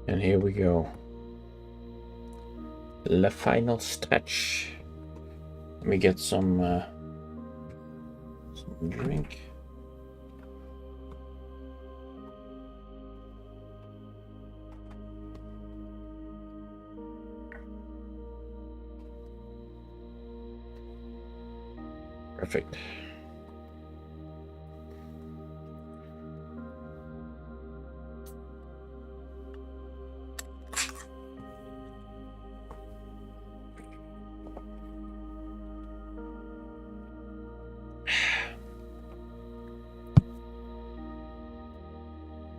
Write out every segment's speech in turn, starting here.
And here we go. The final stretch. Let me get some drink. Perfect.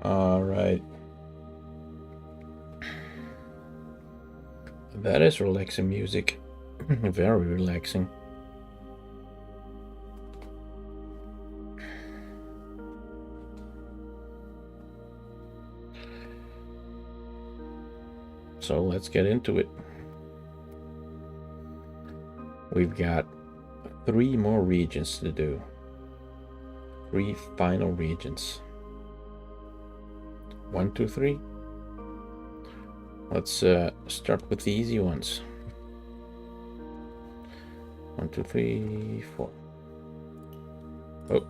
All right. That is relaxing music. Very relaxing. So let's get into it. We've got 3 more regions to do. 3 final regions. 1, 2, 3. Let's start with the easy ones. 1, 2, 3, 4. Oh.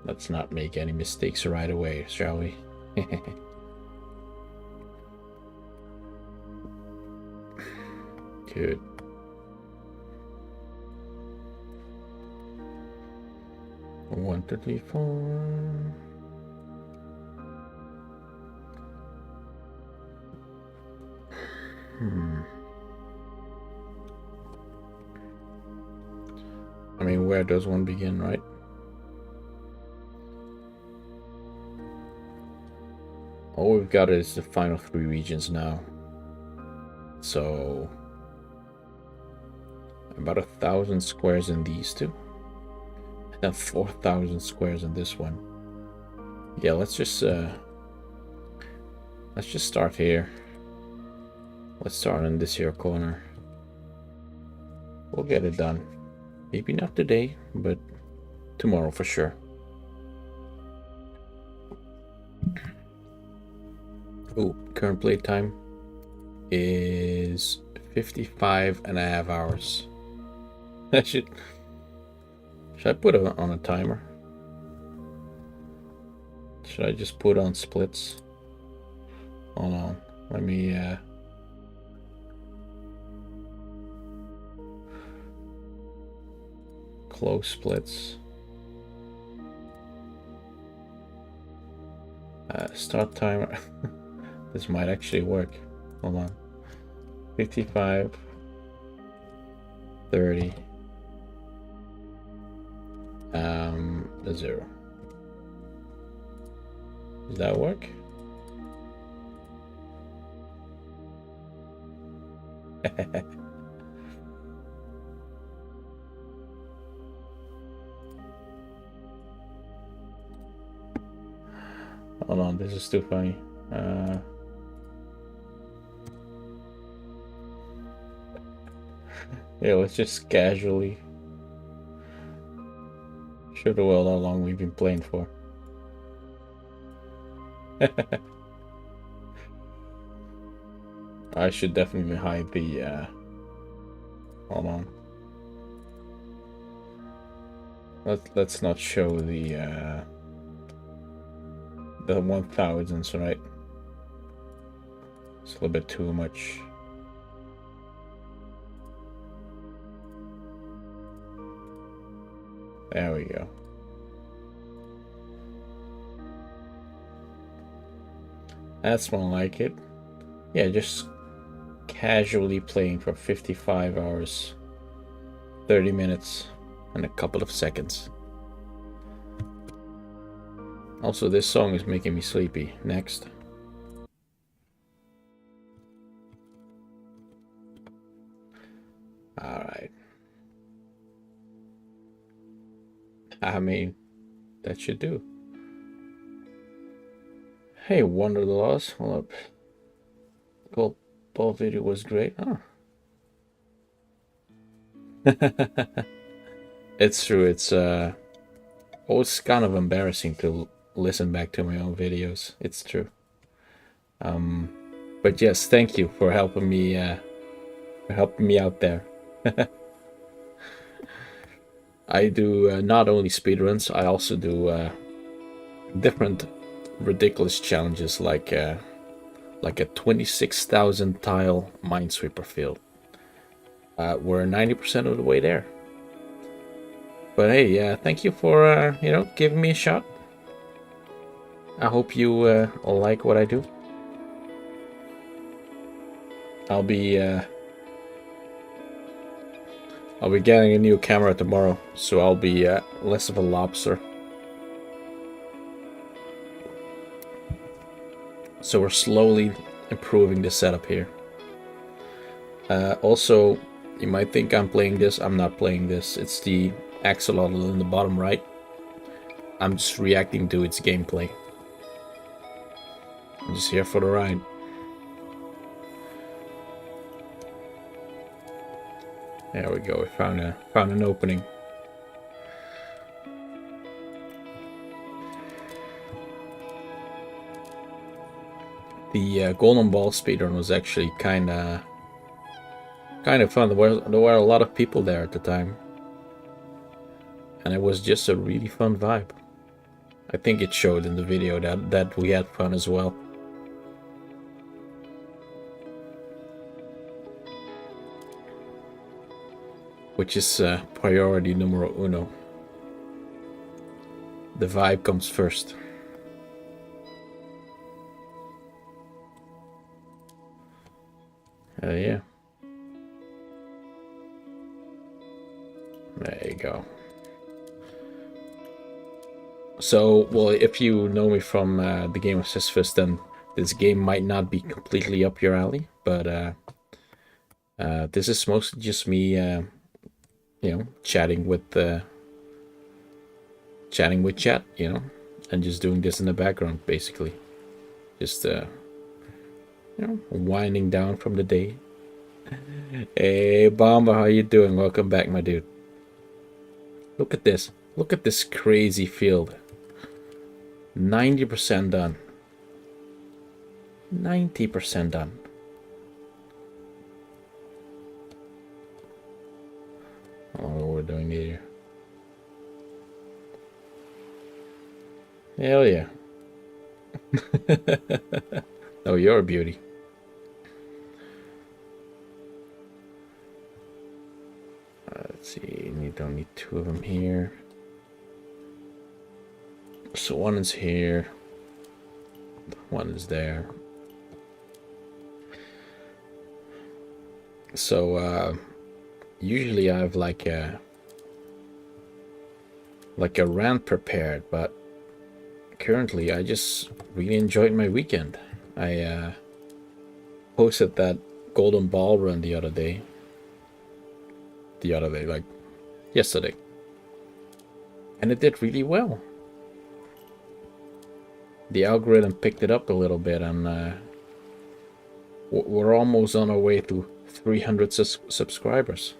Let's not make any mistakes right away, shall we? Good. One, two, three, four. I mean, where does one begin, right? All we've got is the final 3 regions now. So about 1,000 squares in these 2. And 4,000 squares in this one. Yeah, let's just start here. Let's start in this here corner. We'll get it done. Maybe not today, but tomorrow for sure. Oh, current play time is 55.5 hours. Should I put it on a timer? Should I just put on splits? Hold on. Let me close splits. Start timer. This might actually work. Hold on. 55, 30, 0. Does that work? Hold on, this is too funny. Yeah, let's just casually show the world how long we've been playing for. I should definitely hide the hold on. Let's not show the 1000s, right? It's a little bit too much. There we go. That's more like it. Yeah, just casually playing for 55 hours, 30 minutes, and a couple of seconds. Also, this song is making me sleepy. Next. Alright. I mean, that should do. Hey, Wonder the Lost. Hold up. Gold ball video was great. Huh. It's true. It's always kind of embarrassing to listen back to my own videos. It's true. But yes, thank you for helping me out there. I do not only speedruns, I also do different ridiculous challenges like a 26,000 tile Minesweeper field. We're 90% of the way there. But hey, thank you for giving me a shot. I hope you like what I do. I'll be getting a new camera tomorrow, so I'll be less of a lobster. So we're slowly improving the setup here. Also, you might think I'm playing this. I'm not playing this. It's the axolotl in the bottom right. I'm just reacting to its gameplay. I'm just here for the ride. There we go. We found an opening. The Golden Ball speedrun was actually kind of fun. There were a lot of people there at the time, and it was just a really fun vibe. I think it showed in the video that we had fun as well. Which is priority numero uno. The vibe comes first. Yeah. There you go. So, well, if you know me from the game of Sisyphus, then this game might not be completely up your alley, but this is mostly just me, chatting with chat, and just doing this in the background, basically. Just, winding down from the day. Hey, Bomba, how you doing? Welcome back, my dude. Look at this. Look at this crazy field. 90% done. 90% done. Oh, what we're doing here. Hell yeah. Oh, you're a beauty. Let's see, you don't need two of them here. So one is here. One is there. So usually I have like a rant prepared, but currently I just really enjoyed my weekend. I posted that Golden Ball run the other day, like yesterday, and it did really well. The algorithm picked it up a little bit, and we're almost on our way to 300 subscribers,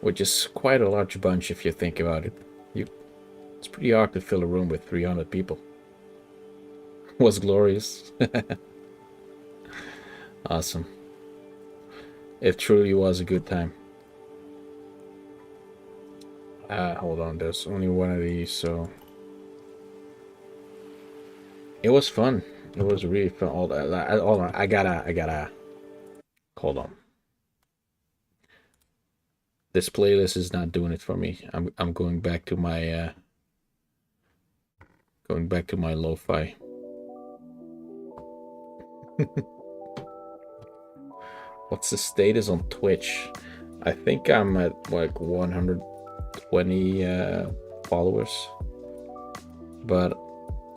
which is quite a large bunch if you think about it. It's pretty hard to fill a room with 300 people. It was glorious. Awesome. It truly was a good time. Hold on, there's only one of these, so it was fun. It was really fun. Hold on, I gotta hold on. This playlist is not doing it for me. I'm going back to my lo-fi. What's the status on Twitch? I think I'm at like 120 followers, but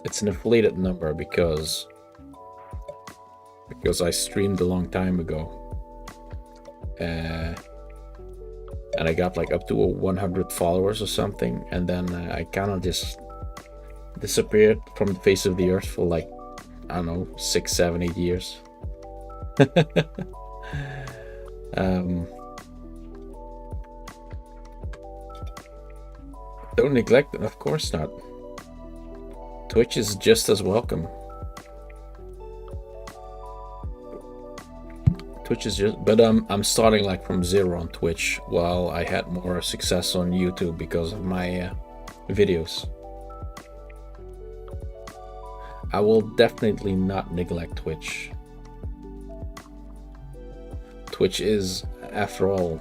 it's an inflated number because I streamed a long time ago, and I got like up to 100 followers or something, and then I kind of just disappeared from the face of the earth for like, I don't know, 6, 7, 8 years. Don't neglect it, of course not. Twitch is just as welcome. Twitch is just, but I'm starting like from zero on Twitch, while I had more success on YouTube because of my videos. I will definitely not neglect Twitch. Twitch is, after all,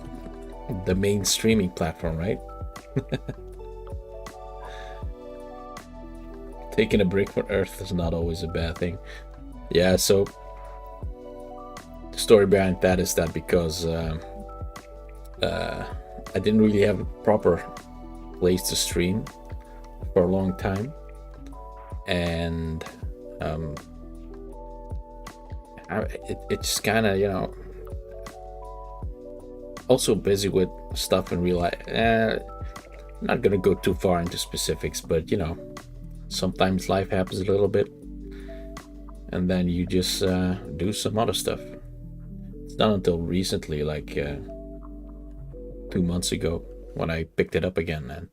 the main streaming platform, right? Taking a break from Earth is not always a bad thing. Yeah, so the story behind that is that because I didn't really have a proper place to stream for a long time, and it just kind of, you know, also busy with stuff in real life. Not gonna go too far into specifics, but you know, sometimes life happens a little bit, and then you just do some other stuff. It's not until recently, like 2 months ago, when I picked it up again. And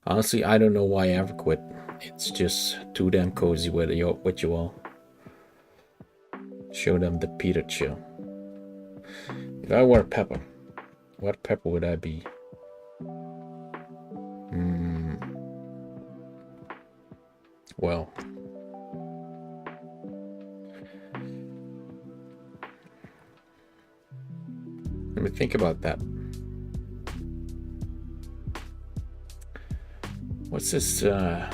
honestly, I don't know why I ever quit. It's just too damn cozy with you all. Show them the Peter chill. If I were a pepper, what pepper would I be? Well, let me think about that. What's this? It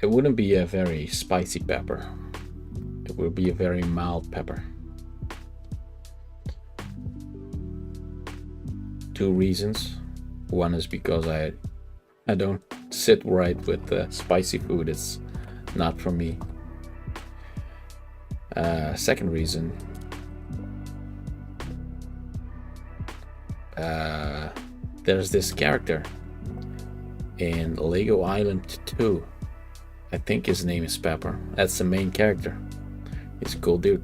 wouldn't be a very spicy pepper. It would be a very mild pepper. 2 reasons. One is because I don't sit right with spicy food. It's not for me. Second reason, there's this character in Lego Island 2. I think his name is Pepper. That's the main character. He's a cool dude.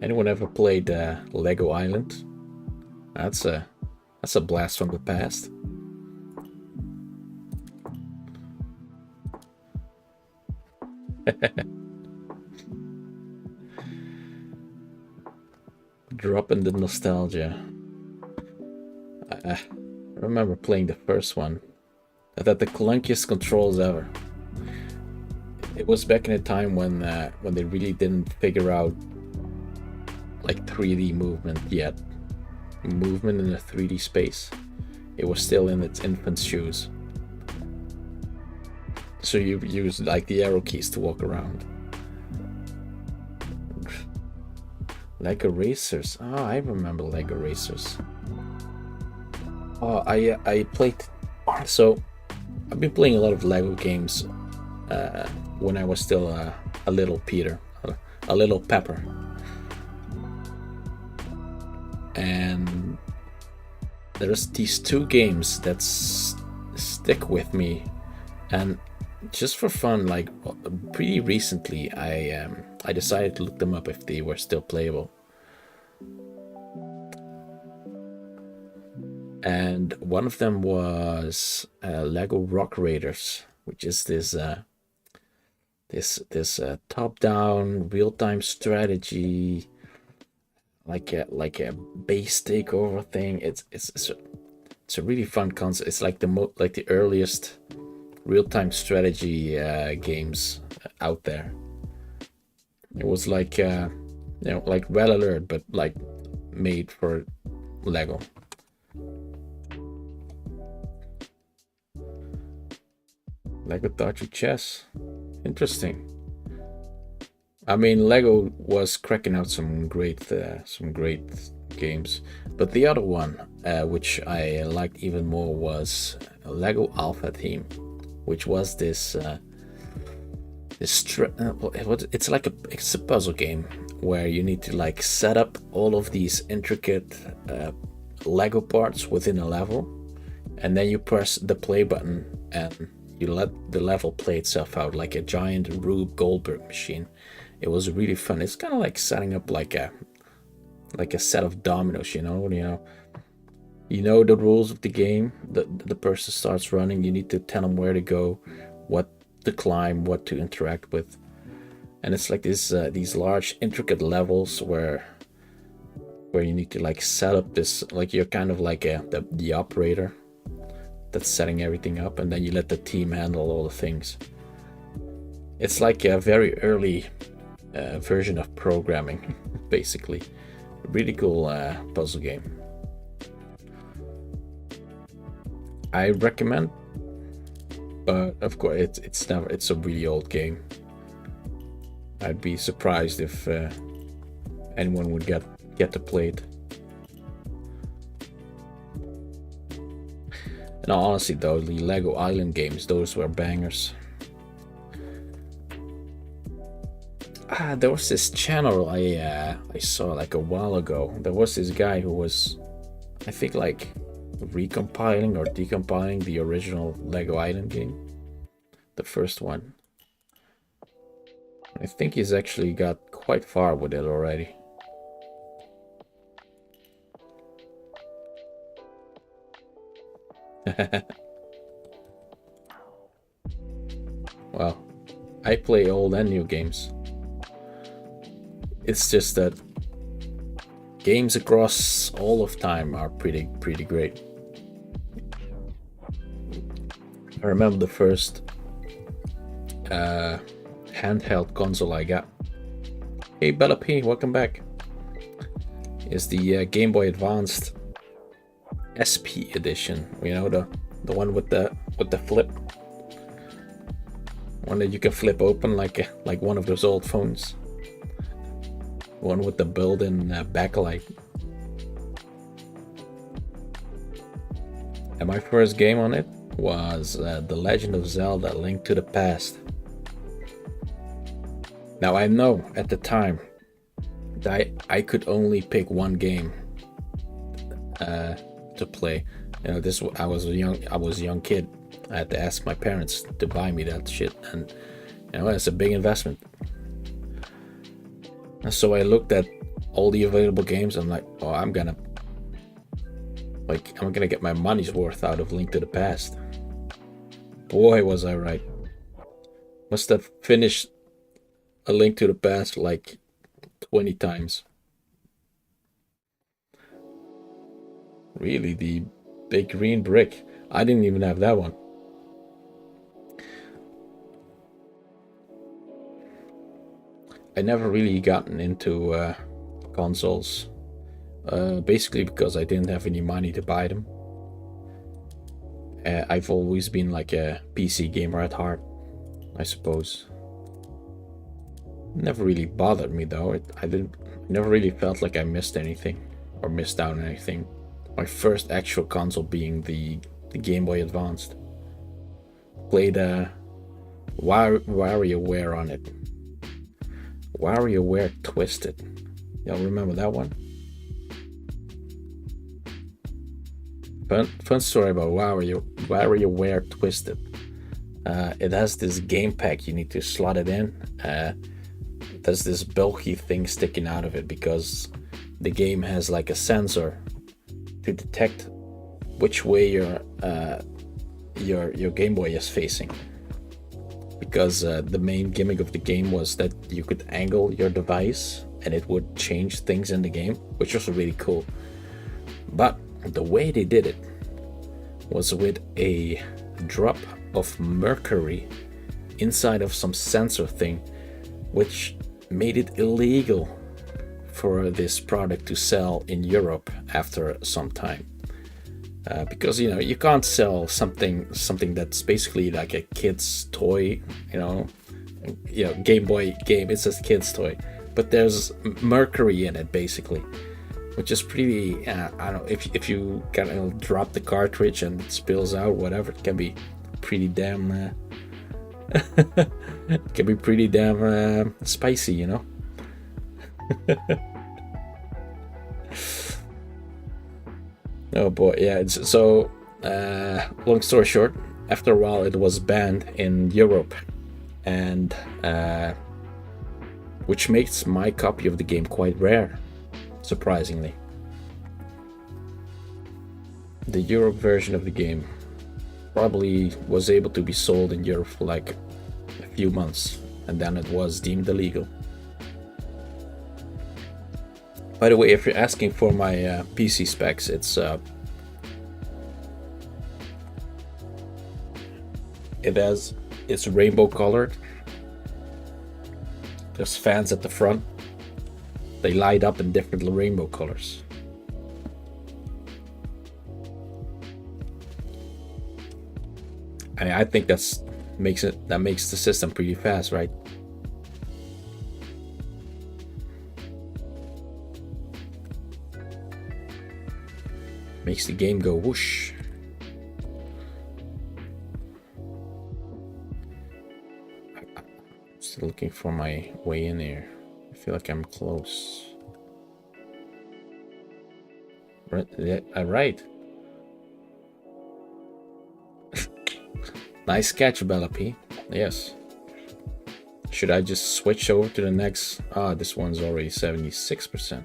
Anyone ever played Lego Island? That's a blast from the past. Dropping the nostalgia. I remember playing the first one. I thought the clunkiest controls ever. It was back in a time when they really didn't figure out like 3D movement yet. Movement in a 3D space. It was still in its infant shoes. So you use like the arrow keys to walk around. Lego Racers. Oh, I remember Lego Racers. Oh, I played. So I've been playing a lot of Lego games when I was still a little Peter, a little Pepper. And there's these 2 games that stick with me, and just for fun, like pretty recently, I decided to look them up if they were still playable. And one of them was Lego Rock Raiders, which is this top-down real-time strategy, like a base takeover thing. It's a really fun concept. It's like the earliest real-time strategy games out there. It was like like Red Alert, but like made for Lego. Lego Dachi Chess. Interesting. I mean, Lego was cracking out some great games, but the other one, which I liked even more, was Lego Alpha Team, which was it's like it's a puzzle game where you need to like set up all of these intricate Lego parts within a level, and then you press the play button and you let the level play itself out like a giant Rube Goldberg machine. It was really fun. It's kind of like setting up like a set of dominoes, you know the rules of the game. The person starts running, you need to tell them where to go, what to climb, what to interact with, and it's like these large intricate levels where you need to like set up this, like you're kind of like the operator that's setting everything up, and then you let the team handle all the things. It's like a very early version of programming, basically. Really cool puzzle game. I recommend, but of course it's a really old game. I'd be surprised if anyone would get to play it. And honestly though, the Lego Island games, those were bangers. There was this channel I saw like a while ago. There was this guy who was, I think, like recompiling or decompiling the original Lego Island game, the first one. I think he's actually got quite far with it already. Well, I play old and new games. It's just that games across all of time are pretty great. I remember the first handheld console I got. Hey Bella P, welcome back. Is the Game Boy Advanced SP edition. You know, the one with the flip, one that you can flip open like one of those old phones. One with the built-in backlight. And my first game on it was The Legend of Zelda: Link to the Past. Now I know at the time that I could only pick one game to play. You know, I was a young kid. I had to ask my parents to buy me that shit, and you know, it's a big investment. And so I looked at all the available games. I'm like, oh, I'm gonna get my money's worth out of Link to the Past. Boy, was I right. Must have finished A Link to the Past like 20 times. Really, the big green brick. I didn't even have that one. I never really gotten into consoles, basically because I didn't have any money to buy them. I've always been like a PC gamer at heart, I suppose. Never really bothered me though. I never really felt like I missed anything or missed out on anything. My first actual console being the Game Boy Advanced. Played WarioWare on it. WarioWare Twisted. Y'all remember that one? Fun story about WarioWare Twisted. It has this game pack. You need to slot it in. There's this bulky thing sticking out of it because the game has like a sensor to detect which way your Game Boy is facing. Because the main gimmick of the game was that you could angle your device and it would change things in the game, which was really cool. But the way they did it was with a drop of mercury inside of some sensor thing, which made it illegal for this product to sell in Europe after some time. Because you know, you can't sell something that's basically like a kid's toy, Game Boy game. It's a kid's toy, but there's mercury in it basically, which is pretty. I don't know, if you kind of drop the cartridge and it spills out, whatever, it can be pretty damn. It can be pretty damn spicy, you know. Oh boy, yeah. So, long story short, after a while it was banned in Europe, and which makes my copy of the game quite rare, surprisingly. The Europe version of the game probably was able to be sold in Europe for like few months, and then it was deemed illegal. By the way, if you're asking for my PC specs, it's rainbow colored. There's fans at the front. They light up in different rainbow colors. I think that makes the system pretty fast, right? Makes the game go whoosh. Still looking for my way in here. I feel like I'm close. Right. Nice catch, Bella P. Yes. Should I just switch over to the next? Ah, this one's already 76%.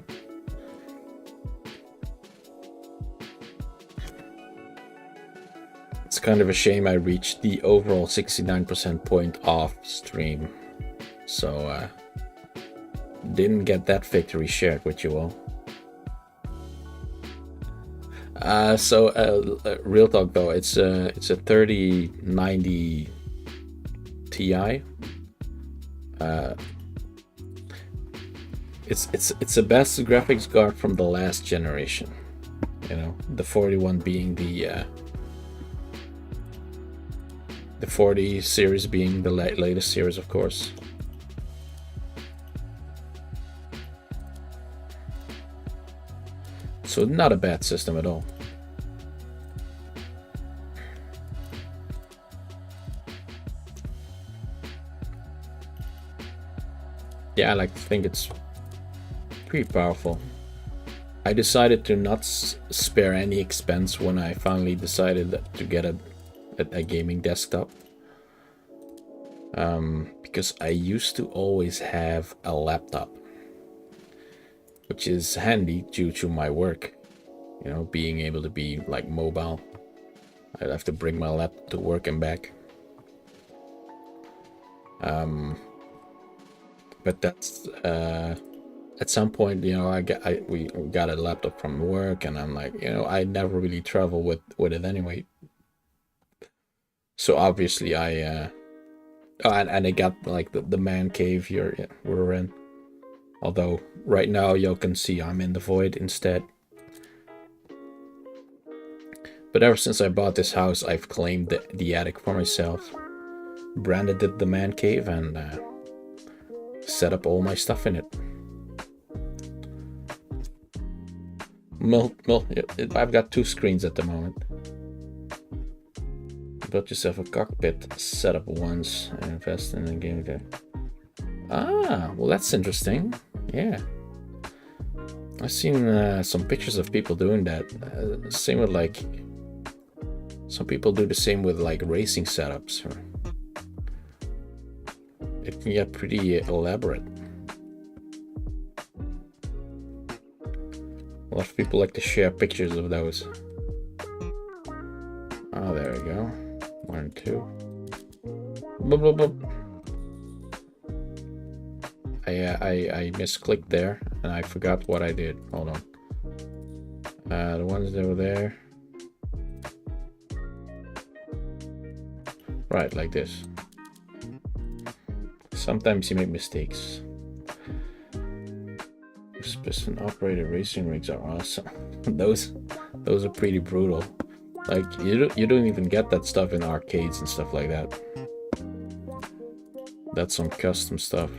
It's kind of a shame I reached the overall 69% point off stream. So, didn't get that victory shared with you all. Real talk though, it's a 3090 Ti. It's the best graphics card from the last generation. You know, the 41 being the 40 series being the latest series, of course. So not a bad system at all. Yeah, I like to think it's pretty powerful. I decided to not spare any expense when I finally decided to get a gaming desktop. Because I used to always have a laptop, which is handy due to my work, you know, being able to be like mobile. I'd have to bring my laptop to work and back. But that's at some point, you know, we got a laptop from work, and I'm like, you know, I never really travel with it anyway. So obviously and I got like the man cave we're in. Although right now y'all can see I'm in the void instead. But ever since I bought this house, I've claimed the attic for myself, branded it the man cave, and set up all my stuff in it. I've got 2 screens at the moment. Built yourself a cockpit setup once and invest in the game. Ah, well, that's interesting. Yeah, I've seen some pictures of people doing that. Same with like some people do the same with like racing setups. It can get pretty elaborate. A lot of people like to share pictures of those. Oh, there we go. 1 and 2. Boop, boop, boop. I misclicked there and I forgot what I did. Hold on. The ones that were there. Right, like this. Sometimes you make mistakes. Piston operated racing rigs are awesome. those are pretty brutal. Like you don't even get that stuff in arcades and stuff like that. That's some custom stuff.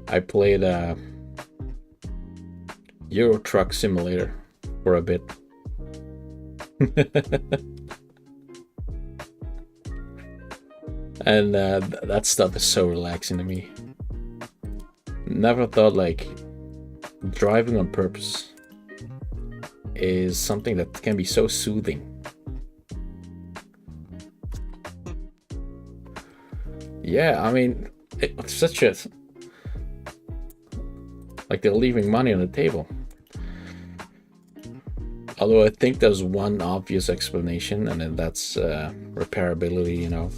I played Euro Truck Simulator for a bit. And that stuff is so relaxing to me. Never thought like driving on purpose is something that can be so soothing. Yeah, I mean, it's such a Like they're leaving money on the table. Although I think there's one obvious explanation, and then that's repairability. You know,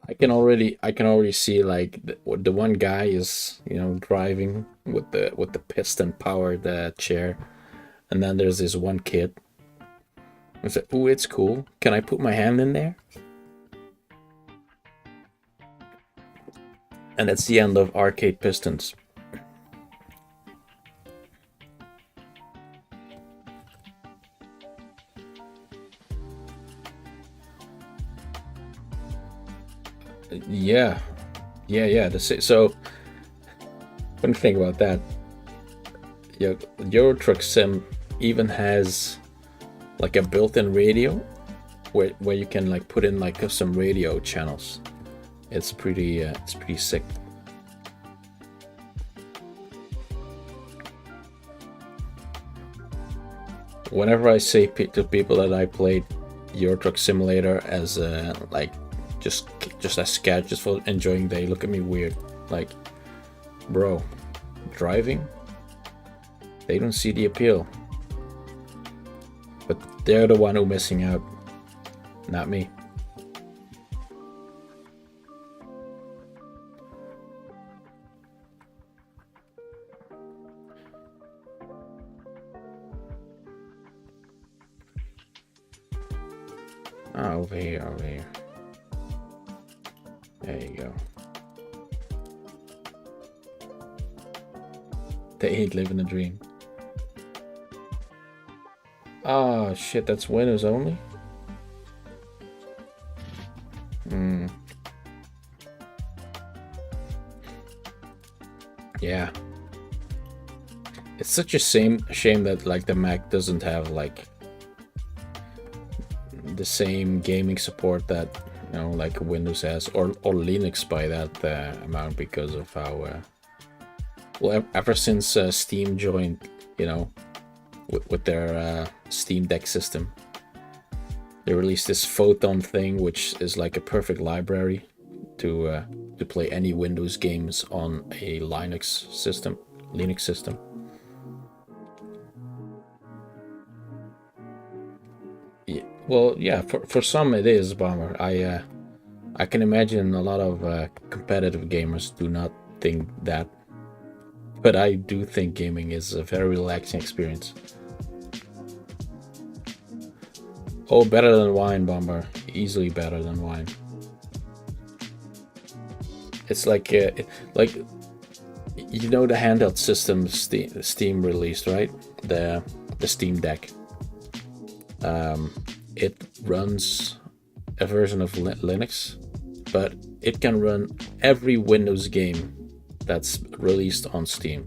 I can already see like the one guy is, you know, driving with the piston powered chair, and then there's this one kid. I said, "Ooh, it's cool. Can I put my hand in there?" And that's the end of Arcade Pistons. Yeah, yeah. So when you think about that, yeah, Euro Truck Sim even has like a built-in radio where you can like put in like some radio channels. It's pretty sick. Whenever I say to people that I played Euro Truck Simulator as like just as sketch, just for enjoying, they look at me weird. Like, bro, driving? They don't see the appeal. But they're the one who's missing out, not me. Over here. There you go. They hate living the dream. Oh shit, that's Windows only? Yeah. It's such a shame that like the Mac doesn't have like the same gaming support that, you know, like Windows has, or Linux by that amount, because of how well, ever since Steam joined, you know, with their Steam Deck system, they released this Photon thing, which is like a perfect library to play any Windows games on a Linux system. Yeah, well, yeah, for some it is a bummer. I can imagine a lot of competitive gamers do not think that, but I do think gaming is a very relaxing experience. Oh, better than wine, Bomber. Easily better than wine. It's like you know the handheld system Steam released, right? The Steam Deck. It runs a version of Linux, but it can run every Windows game that's released on Steam.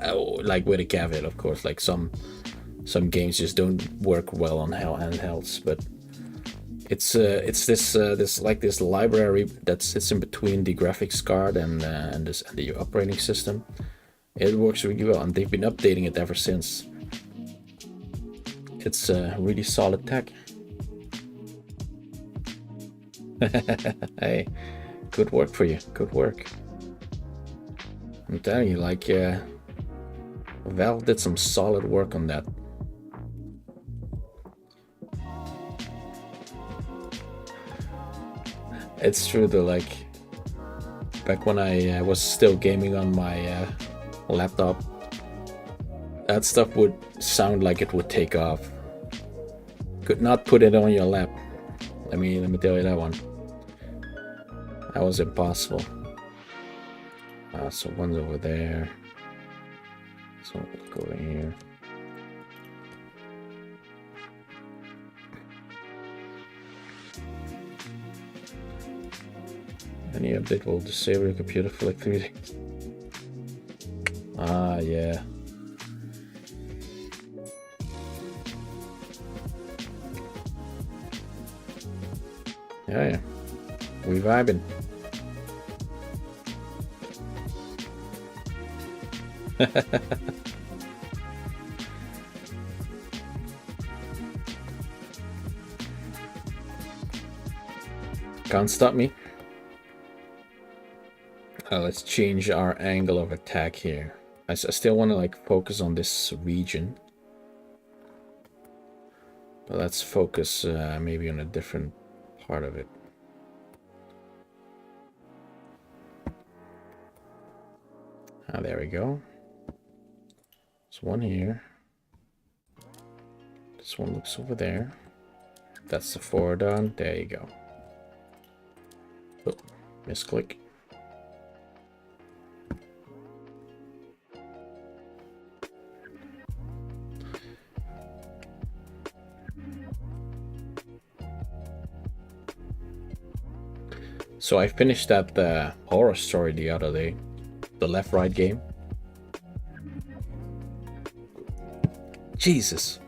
Like with a caveat, of course. Like some games just don't work well on handhelds, but it's this library that sits in between the graphics card and the operating system. It works really well, and they've been updating it ever since. It's really solid tech. Hey, good work for you. Good work. I'm telling you, like, Valve did some solid work on that. It's true though, like, back when I was still gaming on my laptop, that stuff would sound like it would take off. Could not put it on your lap. Let me tell you that one. That was impossible. So one's over there. So we'll go in here. Any update will disable your computer for like 3 days. Ah, yeah. Yeah. We vibing. Can't stop me. Let's change our angle of attack here. I still want to like focus on this region. But let's focus maybe on a different part of it. Ah, there we go. There's one here. This one looks over there. That's the Forodon. There you go. Oh, misclick. So I finished that horror story the other day. The left-right game. Jesus.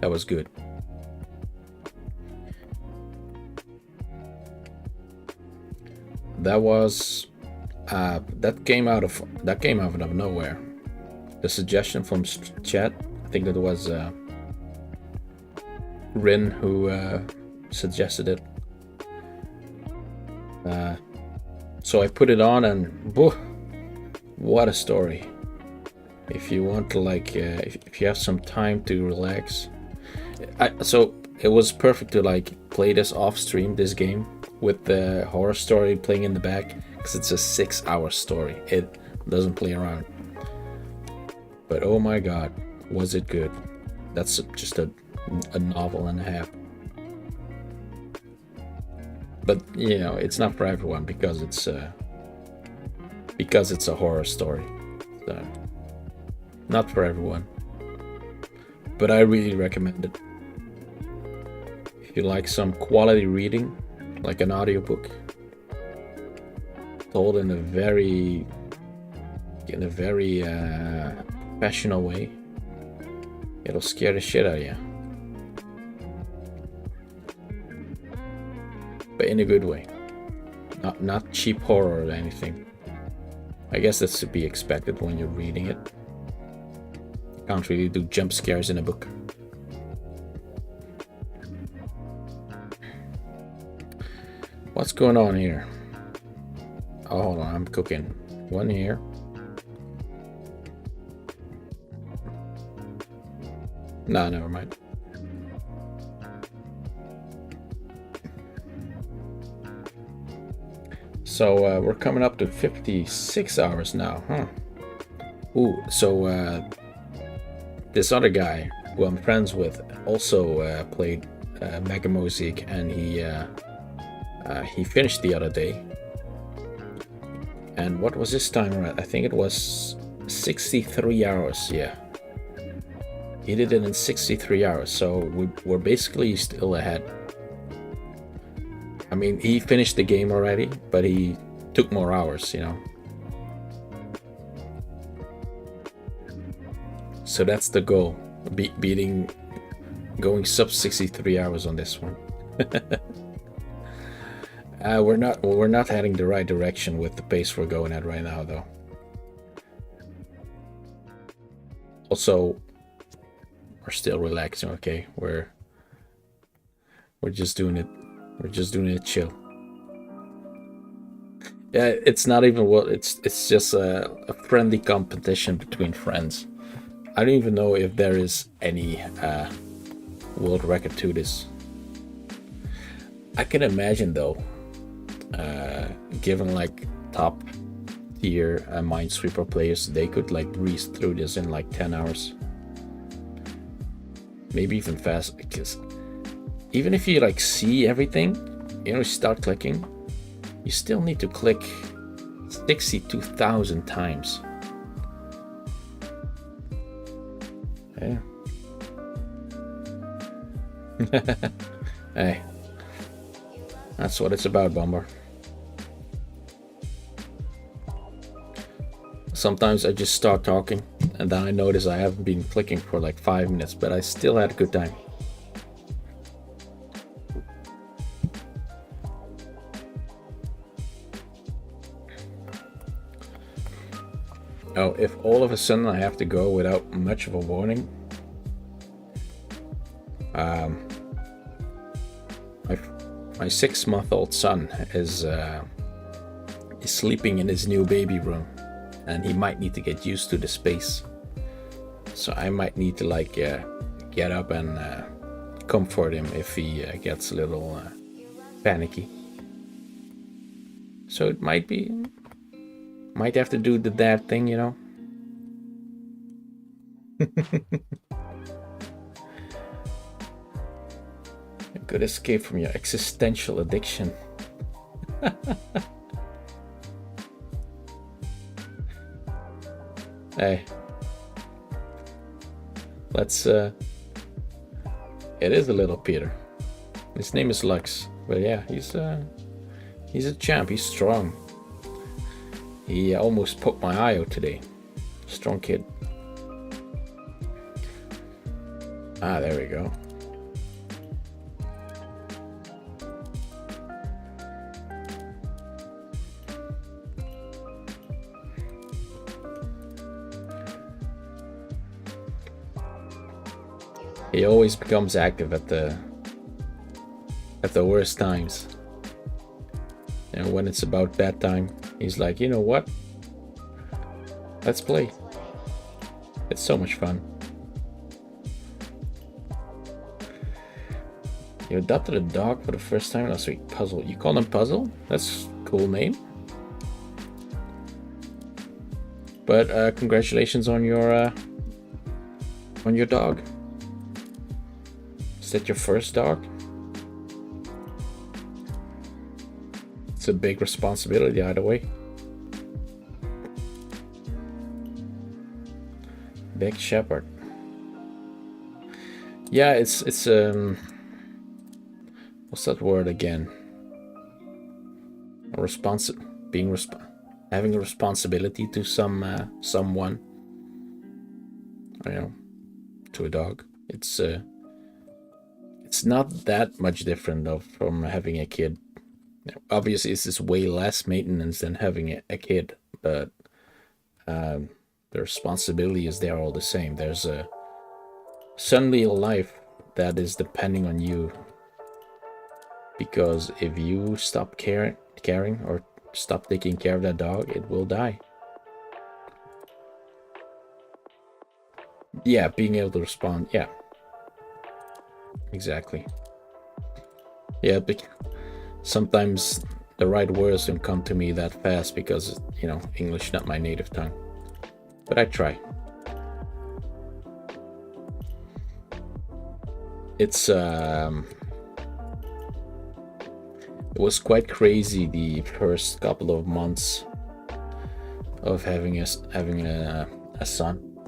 That was good. That was that came out of nowhere. The suggestion from chat, I think that was Rin who suggested it. So I put it on and whoa, what a story. If you want to like if you have some time to relax, so it was perfect to like play this off stream, this game, with the horror story playing in the back, because it's a 6-hour story. It doesn't play around. But oh my god, was it good. That's just a novel and a half. But you know, it's not for everyone because it's a horror story. So not for everyone. But I really recommend it. If you like some quality reading, like an audiobook, told in a very professional way, it'll scare the shit out of you. But in a good way. Not cheap horror or anything. I guess that's to be expected when you're reading it. You can't really do jump scares in a book. What's going on here? Oh, hold on, I'm cooking. One here. No, never mind. So we're coming up to 56 hours now, huh? Ooh, so this other guy who I'm friends with also played Megamosic, and he finished the other day. And what was his timer at? I think it was 63 hours, yeah. He did it in 63 hours, so we're basically still ahead. I mean, he finished the game already, but he took more hours, you know. So that's the goal, going sub 63 hours on this one. We're not heading the right direction with the pace we're going at right now, though. Also, we're still relaxing, okay? We're just doing it. We're just doing it chill. Yeah, it's not even what it's just a friendly competition between friends. I don't even know if there is any world record to this. I can imagine though, given like top tier Minesweeper players, they could like breeze through this in like 10 hours. Maybe even faster, because even if you like see everything, you know, start clicking, you still need to click 62,000 times. Yeah. Hey, that's what it's about, Bomber. Sometimes I just start talking and then I notice I haven't been clicking for like 5 minutes, but I still had a good time. Oh, if all of a sudden I have to go without much of a warning, my 6-month-old son is sleeping in his new baby room, and he might need to get used to the space. So I might need to like get up and comfort him if he gets a little panicky. So it might have to do the dad thing, you know. A good escape from your existential addiction. Hey, let's it is a little Peter. His name is Lux, but yeah, he's a champ. He's strong. He almost poked my eye out today. Strong kid. Ah, there we go. He always becomes active at the worst times. And when it's about bedtime, he's like, you know what? Let's play. It's so much fun. You adopted a dog for the first time last week. Puzzle. You call him Puzzle? That's a cool name. But congratulations on your dog. Is that your first dog? It's a big responsibility either way. Big Shepherd. Yeah, it's what's that word again? Having a responsibility to someone. You know, to a dog. It's not that much different though from having a kid. Obviously, it's way less maintenance than having a kid, but the responsibility is there all the same. There's suddenly a life that is depending on you, because if you stop caring or stop taking care of that dog, it will die. Yeah, being able to respond. Yeah, exactly. Yeah, sometimes the right words don't come to me that fast because, you know, English not my native tongue. But I try. It was quite crazy the first couple of months of having a son,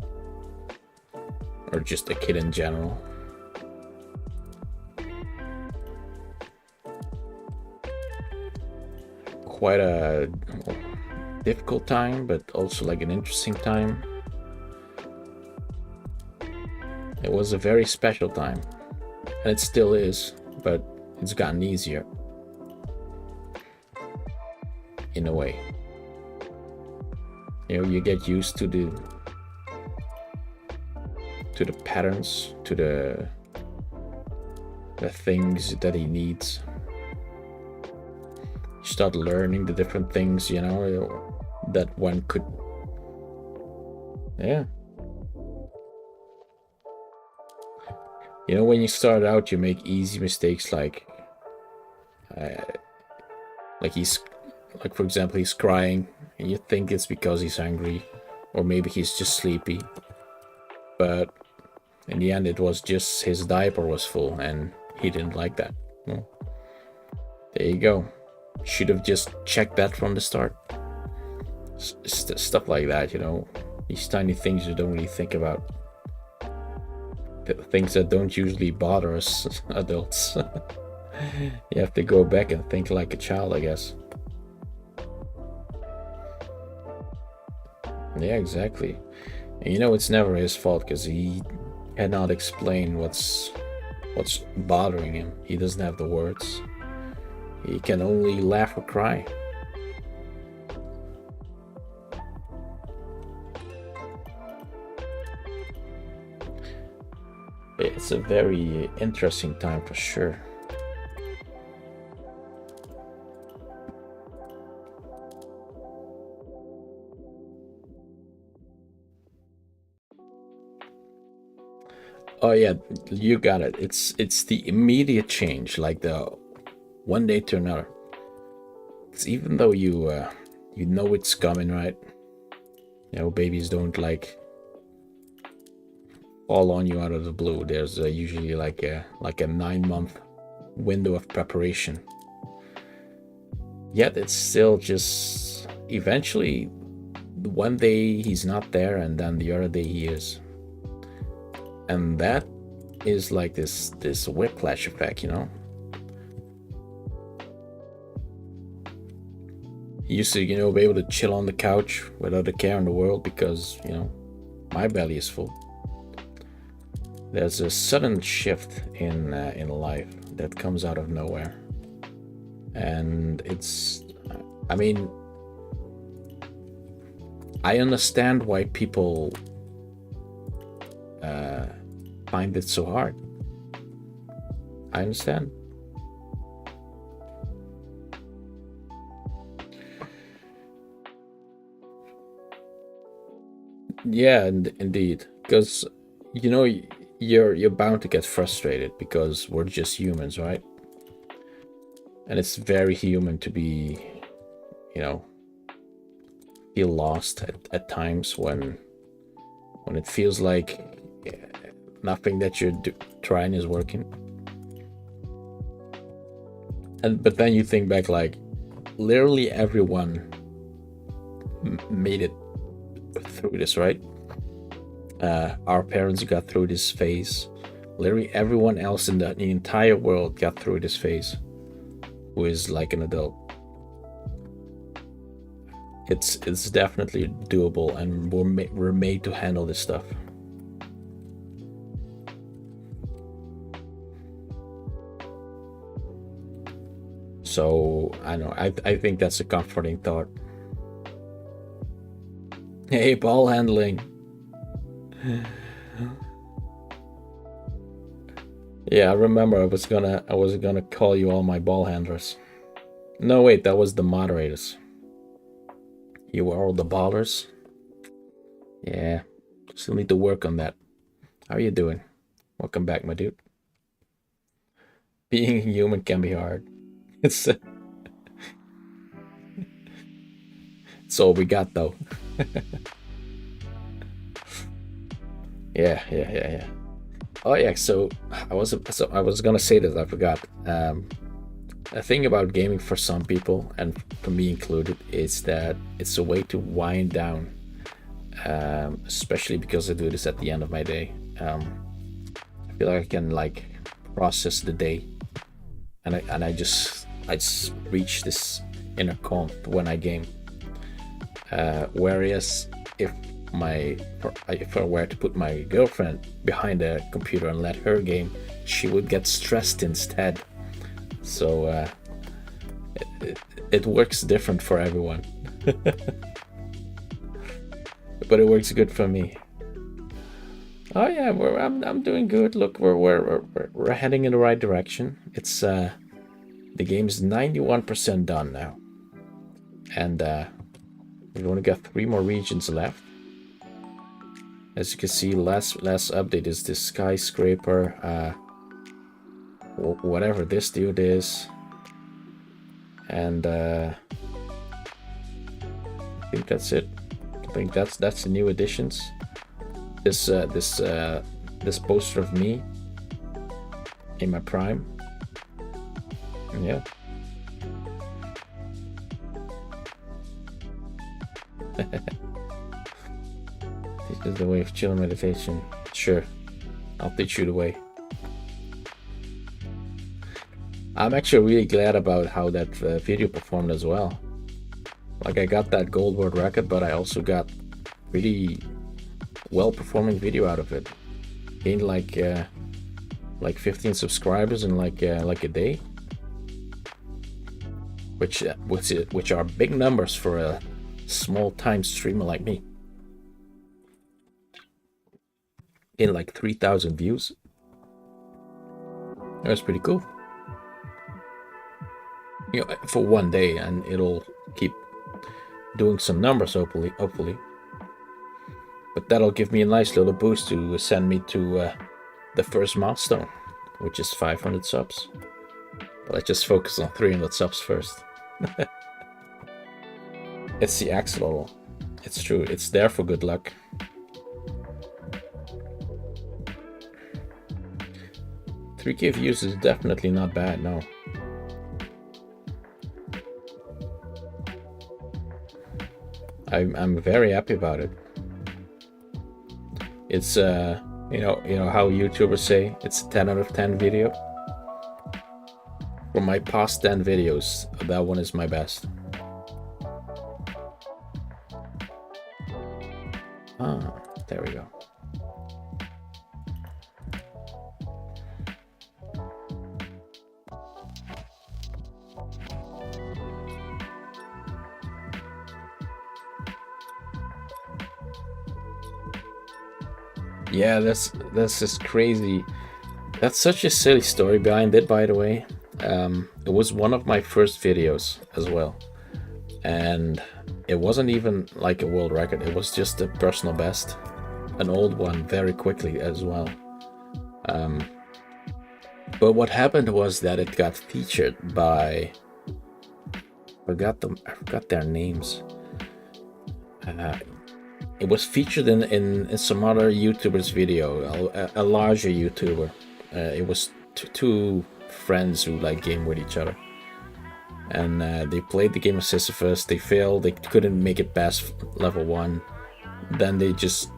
or just a kid in general. Quite a difficult time, but also like an interesting time. It was a very special time, and it still is, but it's gotten easier in a way. You know, you get used to the patterns, to the things that he needs. You start learning the different things, you know, that one could. Yeah. You know, when you start out, you make easy mistakes, like for example, he's crying, and you think it's because he's hungry, or maybe he's just sleepy. But in the end, it was just his diaper was full, and he didn't like that. Well, there you go. Should have just checked that from the start. Stuff like that, you know. These tiny things you don't really think about. The things that don't usually bother us adults. You have to go back and think like a child, I guess. Yeah, exactly. And you know, it's never his fault, because he cannot explain what's bothering him. He doesn't have the words. He can only laugh or cry. It's a very interesting time for sure. Oh yeah, you got it. It's the immediate change, like the one day to another. It's even though you know it's coming, right? You know, babies don't like fall on you out of the blue. There's usually like a 9-month window of preparation. Yet it's still just eventually one day he's not there, and then the other day he is, and that is like this whiplash effect, you know. You used to, you know, be able to chill on the couch without a care in the world because, you know, my belly is full. There's a sudden shift in life that comes out of nowhere, and it's, I mean, I understand why people find it so hard. I understand. Yeah, indeed, because you know you're bound to get frustrated because we're just humans, right? And it's very human to be, you know, feel lost at times when it feels like nothing that you're trying is working. But then you think back, like literally everyone made it through this, right? Our parents got through this phase. Literally everyone else in the entire world got through this phase who is like an adult. It's definitely doable, and we're made to handle this stuff. So I know, I think that's a comforting thought. Hey, ball handling. Yeah, I remember I was gonna call you all my ball handlers. No, wait, that was the moderators. You were all the ballers. Yeah, still need to work on that. How are you doing? Welcome back, my dude. Being human can be hard. It's all we got, though. Yeah. Oh yeah. So I was gonna say this. I forgot. A thing about gaming for some people, and for me included, is that it's a way to wind down. Especially because I do this at the end of my day. I feel like I can like process the day, and I just reach this inner calm when I game. Whereas if I were to put my girlfriend behind a computer and let her game, she would get stressed instead. So it works different for everyone. But it works good for me. Oh yeah, I'm doing good. Look, we're heading in the right direction. It's the game is 91% done now, and we've only got 3 more regions left. As you can see, last update is this skyscraper, whatever this dude is, and I think that's it. I think that's the new additions. This poster of me in my prime. And yeah. This is the way of chill meditation. Sure, I'll teach you the way. I'm actually really glad about how that video performed as well. Like, I got that gold world record, but I also got really well performing video out of it. Gained like 15 subscribers in like a day, which are big numbers for a small time streamer like me. In like 3,000 views. That was pretty cool. You know, for one day, and it'll keep doing some numbers, hopefully. But that'll give me a nice little boost to send me to the first milestone, which is 500 subs. But let's just focus on 300 subs first. It's the axolotl. It's true. It's there for good luck. $3K views is definitely not bad, no. I'm very happy about it. It's you know how YouTubers say it's a 10 out of 10 video. For my past 10 videos, that one is my best. Ah, there we go. Yeah, this is crazy. That's such a silly story behind it, by the way. It was one of my first videos as well, and it wasn't even like a world record. It was just a personal best, an old one, very quickly as well. But what happened was that it got featured by, I forgot their names. It was featured in some other YouTuber's video, a larger YouTuber. It was two friends who like game with each other, and they played the game of Sisyphus. They failed. They couldn't make it past level 1. Then they just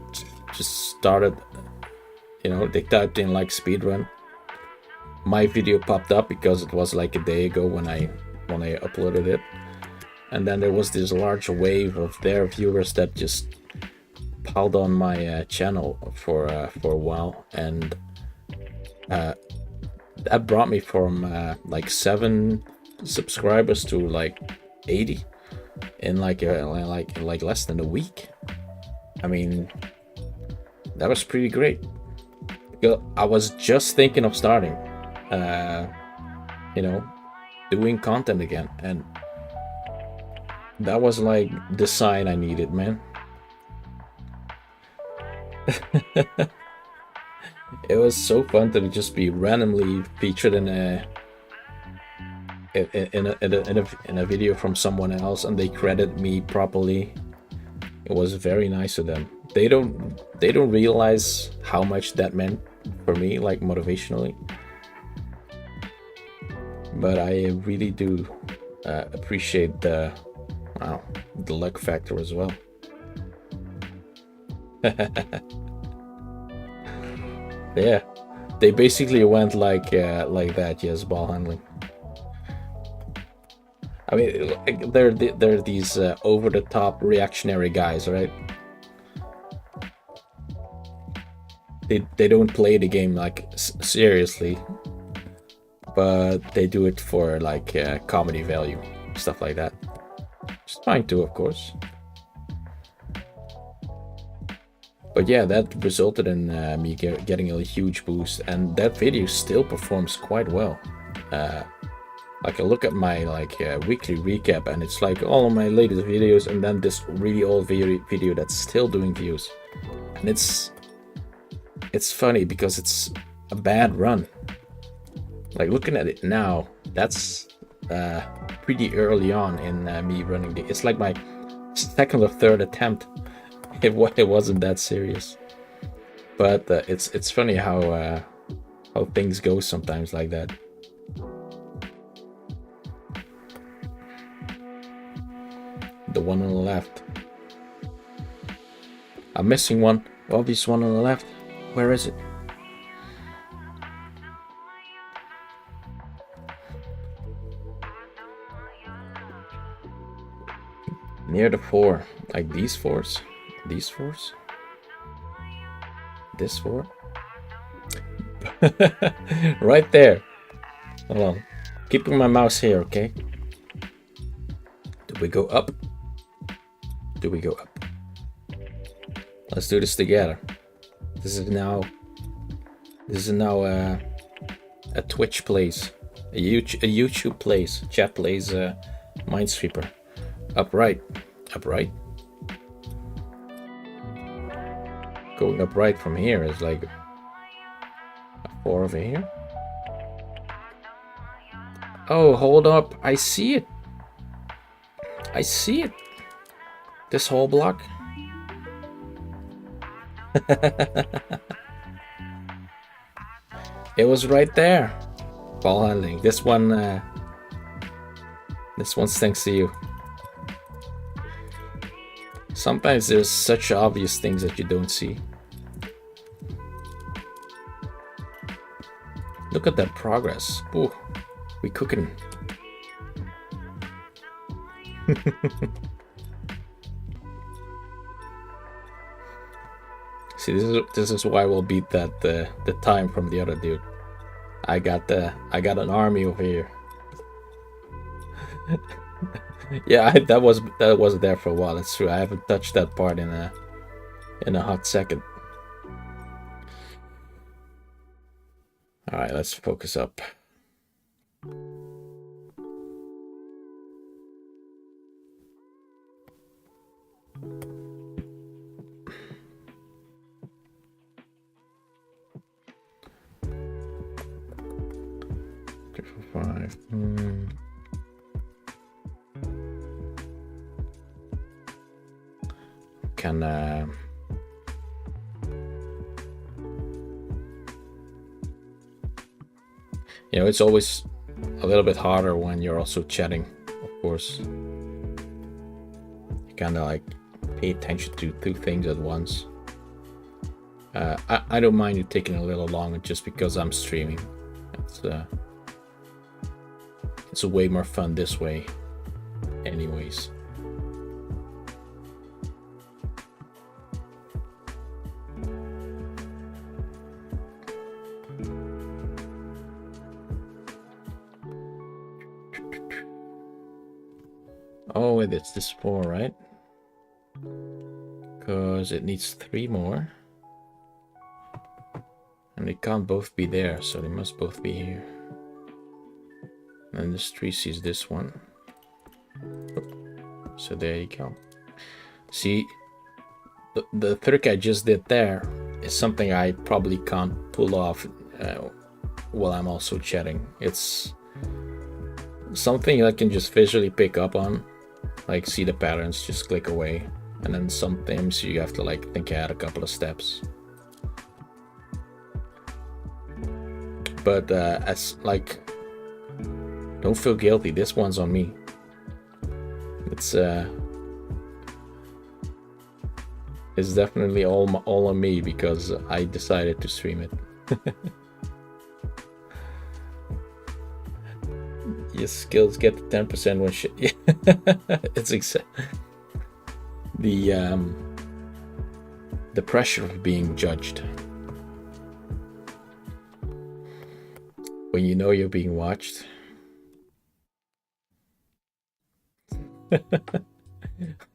started. You know, they typed in like speedrun. My video popped up because it was like a day ago when I uploaded it, and then there was this large wave of their viewers that just piled on my channel for a while, and that brought me from like 7 subscribers to like 80 in like less than a week. I mean, that was pretty great. I was just thinking of starting, you know, doing content again, and that was like the sign I needed, man. It was so fun to just be randomly featured in a video from someone else, and they credit me properly. It was very nice of them. They don't realize how much that meant for me, like motivationally. But I really do appreciate the luck factor as well. Yeah, they basically went like that. Yes, ball handling. I mean, they're these over the top reactionary guys, right? They don't play the game like seriously, but they do it for like comedy value, stuff like that. It's fine too, of course. But yeah, that resulted in me getting a huge boost, and that video still performs quite well. Like I look at my weekly recap, and it's like all of my latest videos, and then this really old video that's still doing views. And it's funny because it's a bad run. Like looking at it now, that's pretty early on in me running the. It's like my second or third attempt. It wasn't that serious, but it's funny how things go sometimes like that. The one on the left. I'm missing one. Obvious one on the left. Where is it? Near the 4, like these 4s. These 4s? This 4? Right there. Hold on. Keeping my mouse here, okay? Do we go up? Do we go up? Let's do this together. This is now a Twitch plays, a YouTube plays, chat plays Minesweeper. Upright. Going upright from here is like 4 over here. Oh, hold up. I see it. I see it. This whole block. It was right there. Ball handling. This one's thanks to you. Sometimes there's such obvious things that you don't see. Look at that progress. Ooh, we cooking. See, this is why we'll beat that the time from the other dude. I got an army over here. Yeah, that was there for a while. It's true. I haven't touched that part in a hot second. All right, let's focus up. Five. Can you know, it's always a little bit harder when you're also chatting, of course. You kind of like pay attention to 2 things at once. I don't mind you taking a little longer just because I'm streaming. It's way more fun this way anyways. Oh wait, it's this 4, right? Because it needs 3 more. And they can't both be there, so they must both be here. And this 3 sees this one. So there you go. See, the trick I just did there is something I probably can't pull off while I'm also chatting. It's something I can just visually pick up on, like see the patterns, just click away. And then sometimes you have to like think ahead a couple of steps. But as like, don't feel guilty. This one's on me. It's definitely all on me because I decided to stream it. Your skills get to 10% when shit. It's the pressure of being judged. When you know you're being watched.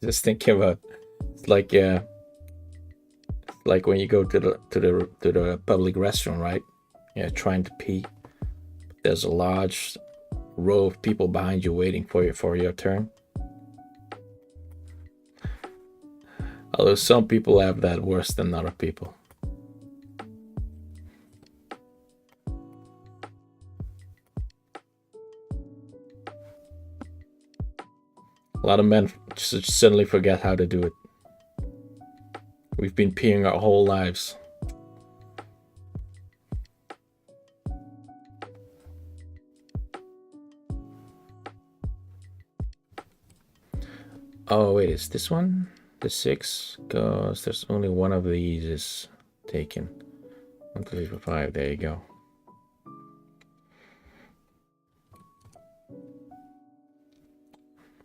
Just thinking about it's like when you go to the public restroom, right? Yeah, trying to pee. There's a large row of people behind you waiting for your turn. Although some people have that worse than other people. A lot of men just suddenly forget how to do it. We've been peeing our whole lives. Oh wait, is this one the 6? Because there's only one of these is taken. 1, 2, 3, 4, 5. There you go.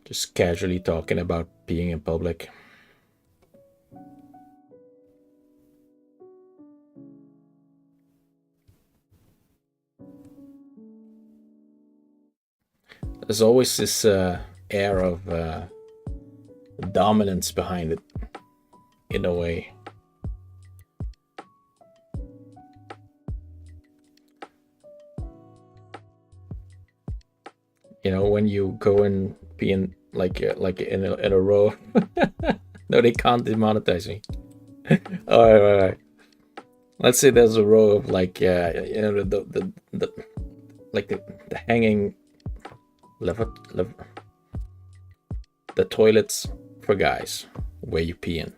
Just casually talking about being in public. There's always this air of dominance behind it, in a way. You know, when you go and be in like in a row. No, they can't demonetize me. All right. Let's say there's a row of like the like the hanging the toilets for guys where you pee in,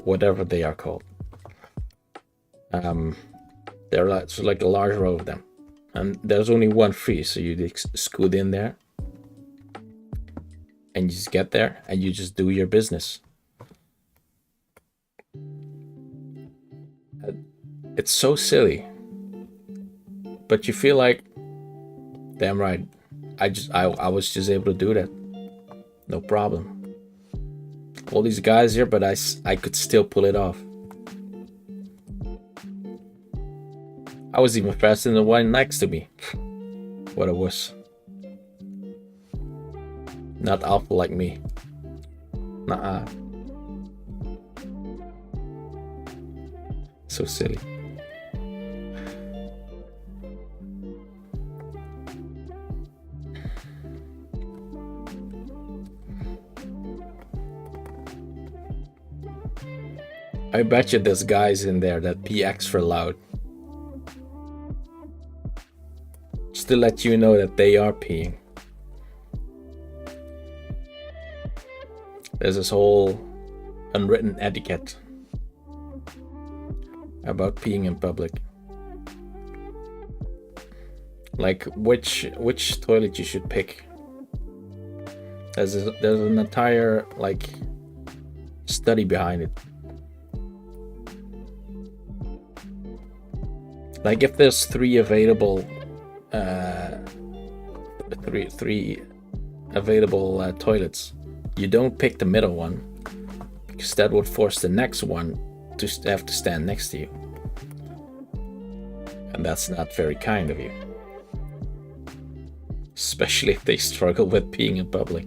whatever they are called. There are like a large row of them, and there's only one free, so you scoot in there and you just get there and you just do your business. It's so silly, but you feel like, damn right, I was just able to do that, no problem. All these guys here, but I could still pull it off. I was even faster than the one next to me. What a wuss. Not alpha like me. Nuh-uh. So silly. I bet you there's guys in there that pee extra loud. Just to let you know that they are peeing. There's this whole unwritten etiquette about peeing in public. Like which toilet you should pick. There's an entire like study behind it. Like if there's three available toilets, you don't pick the middle one, because that would force the next one to have to stand next to you, and that's not very kind of you, especially if they struggle with peeing in public.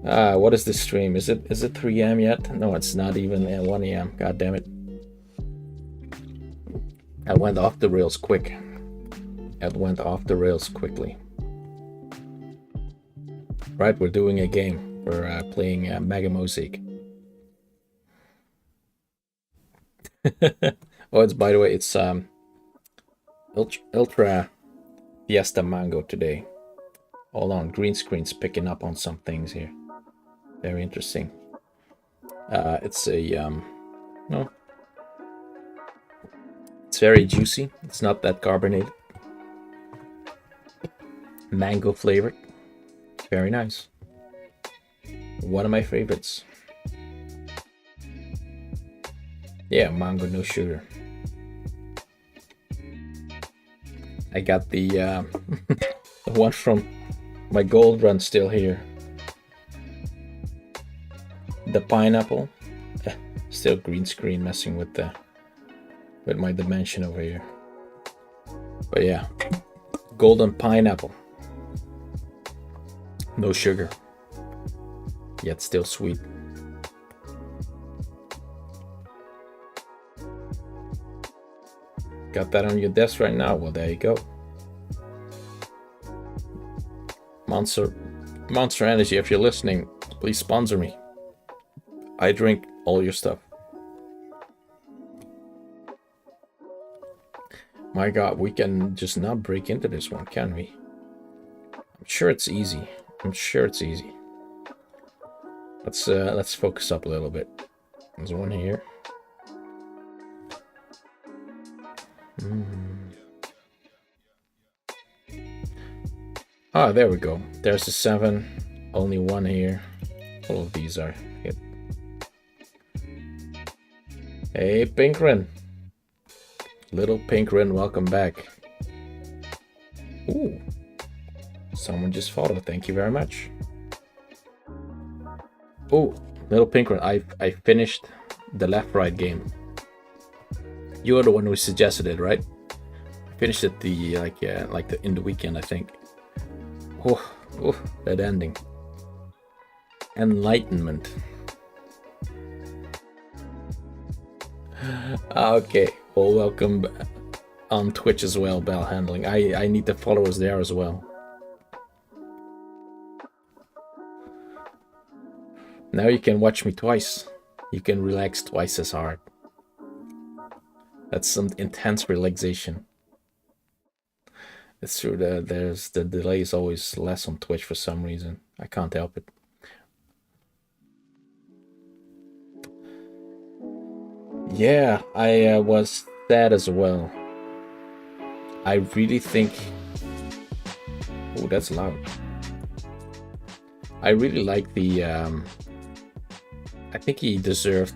What is this stream? Is it 3 a.m. yet? No, it's not even 1 a.m. God damn it. I went off the rails quick. It went off the rails quickly. Right, we're doing a game. We're playing Mega Mosaic. Oh, it's, by the way, it's Ultra Fiesta Mango today. Hold on, green screen's picking up on some things here. Very interesting. It's a no. It's very juicy. It's not that carbonated. Mango flavored. Very nice. One of my favorites. Yeah, mango, no sugar. I got the the one from my gold run still here. The pineapple. Still green screen messing with my dimension over here. But yeah, golden pineapple. No sugar, yet still sweet. Got that on your desk right now? Well, there you go. Monster Energy, if you're listening, please sponsor me. I drink all your stuff. My God, we can just not break into this one, can we? I'm sure it's easy. Let's focus up a little bit. There's one here. Ah, there we go. There's the 7. Only one here. All of these are hit. Hey, Pinkrin. Little Pinkrin, welcome back. Ooh. Someone just followed. Thank you very much. Oh, Little Pinkrin, I finished the Left Right game. You're the one who suggested it, right? I finished it in the weekend, I think. Oh, that ending. Enlightenment. Okay, well, welcome on Twitch as well, Bell Handling. I need the followers there as well. Now you can watch me twice. You can relax twice as hard. That's some intense relaxation. It's true that there's the delay is always less on Twitch for some reason. I can't help it. Yeah, I was sad as well. I really think. Oh, that's loud. I really like the. I think he deserved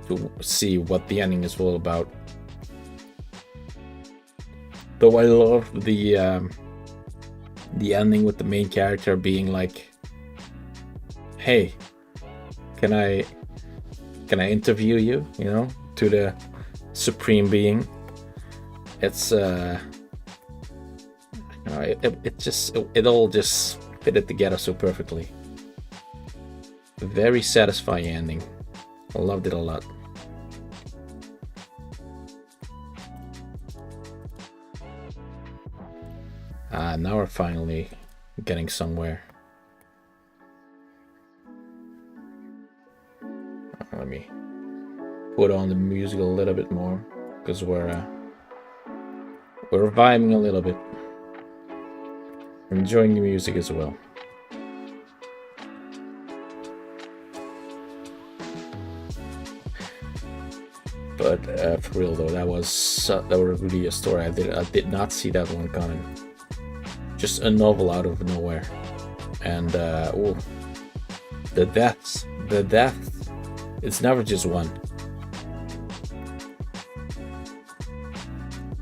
to see what the ending is all about. Though I love the ending with the main character being like, "Hey, can I interview you?" You know, to the supreme being. It's it all just fitted together so perfectly. A very satisfying ending. I loved it a lot. Now we're finally getting somewhere. Let me put on the music a little bit more, because we're vibing a little bit. Enjoying the music as well. But for real though, that was really a story. I did not see that one coming. Just a novel out of nowhere, and the death. It's never just one.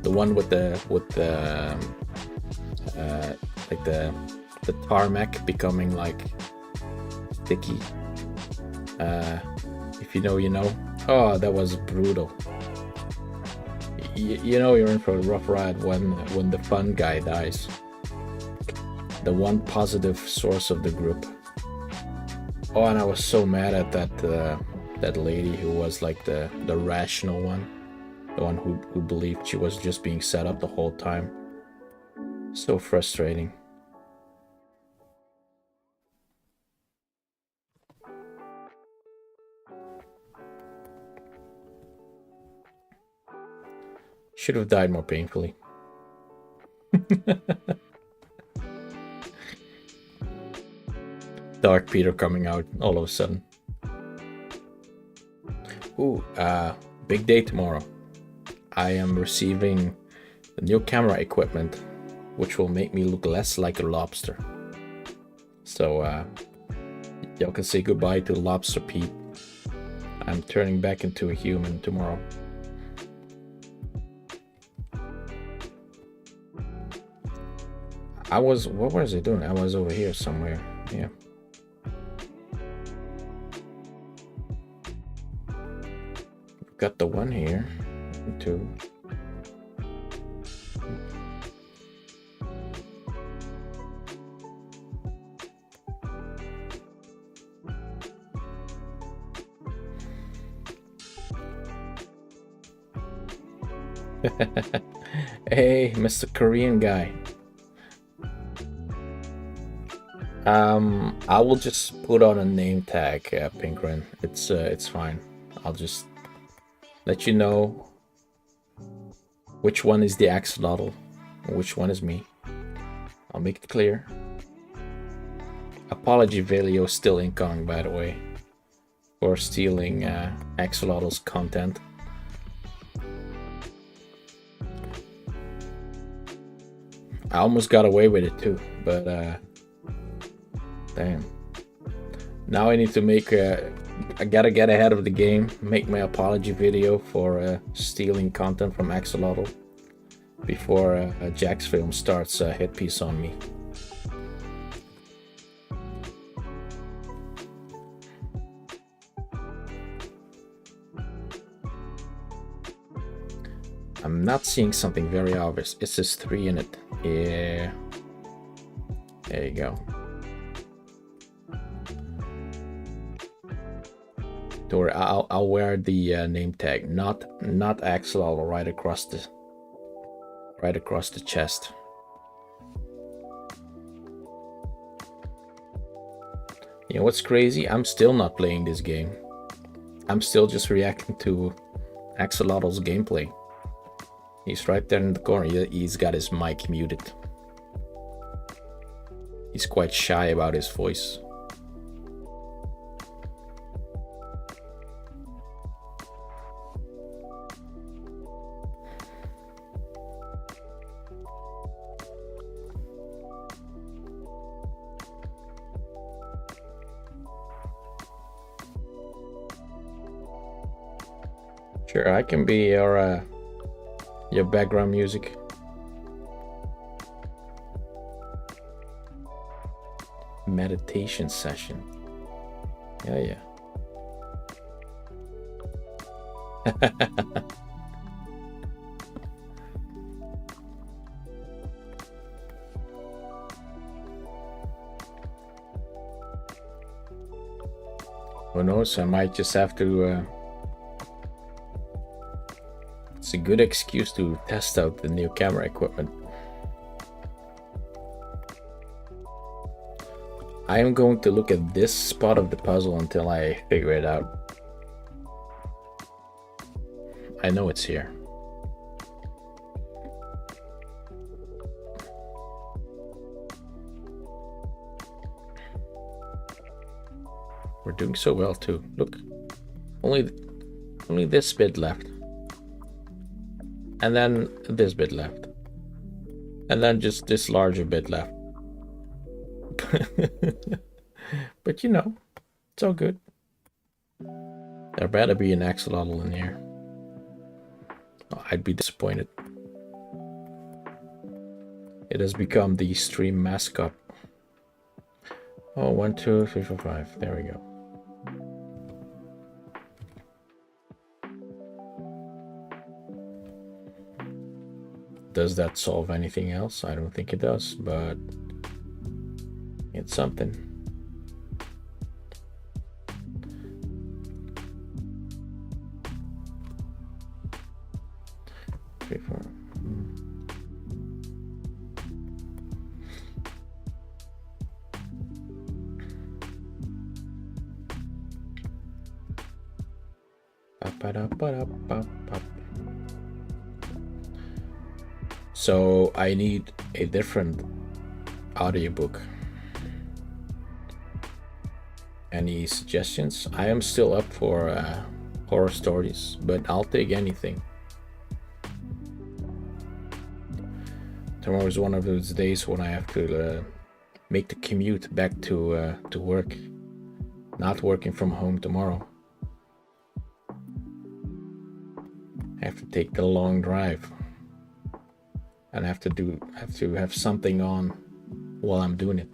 The one with the like the tarmac becoming like sticky. If you know, you know. Oh, that was brutal. You know you're in for a rough ride when the fun guy dies. The one positive source of the group. Oh, and I was so mad at that lady who was like the rational one, the one who believed she was just being set up the whole time. So frustrating. Should have died more painfully. Dark Peter coming out all of a sudden. Ooh, big day tomorrow. I am receiving the new camera equipment, which will make me look less like a lobster. So, y'all can say goodbye to Lobster Pete. I'm turning back into a human tomorrow. What was I doing? I was over here somewhere. Yeah. Got the one here, two. Hey, Mr. Korean guy. I will just put on a name tag, Pinkrin. It's fine. I'll just let you know which one is the axolotl and which one is me. I'll make it clear. Apology Velio still incoming, by the way, for stealing axolotl's content. I almost got away with it too, but damn. Now I need to make I gotta get ahead of the game, make my apology video for stealing content from Axolotl before Jack's film starts a hit piece on me. I'm not seeing something very obvious. It says 3 in it. Yeah. There you go. Don't worry, I'll wear the name tag, not Axolotl, right across the chest. You know what's crazy? I'm still not playing this game. I'm still just reacting to Axolotl's gameplay. He's right there in the corner. He's got his mic muted. He's quite shy about his voice. Sure, I can be your background music. Meditation session. Yeah. Who knows? I might just have to. It's a good excuse to test out the new camera equipment. I am going to look at this spot of the puzzle until I figure it out. I know it's here. We're doing so well too. Look, only this bit left. And then this bit left. And then just this larger bit left. But you know, it's all good. There better be an axolotl in here. Oh, I'd be disappointed. It has become the stream mascot. Oh, 1, 2, 3, 4, 5. There we go. Does that solve anything else? I don't think it does, but it's something. Three, four. So I need a different audiobook. Any suggestions? I am still up for horror stories, but I'll take anything. Tomorrow is one of those days when I have to make the commute back to work. Not working from home tomorrow. I have to take the long drive. And I have to have something on while I'm doing it.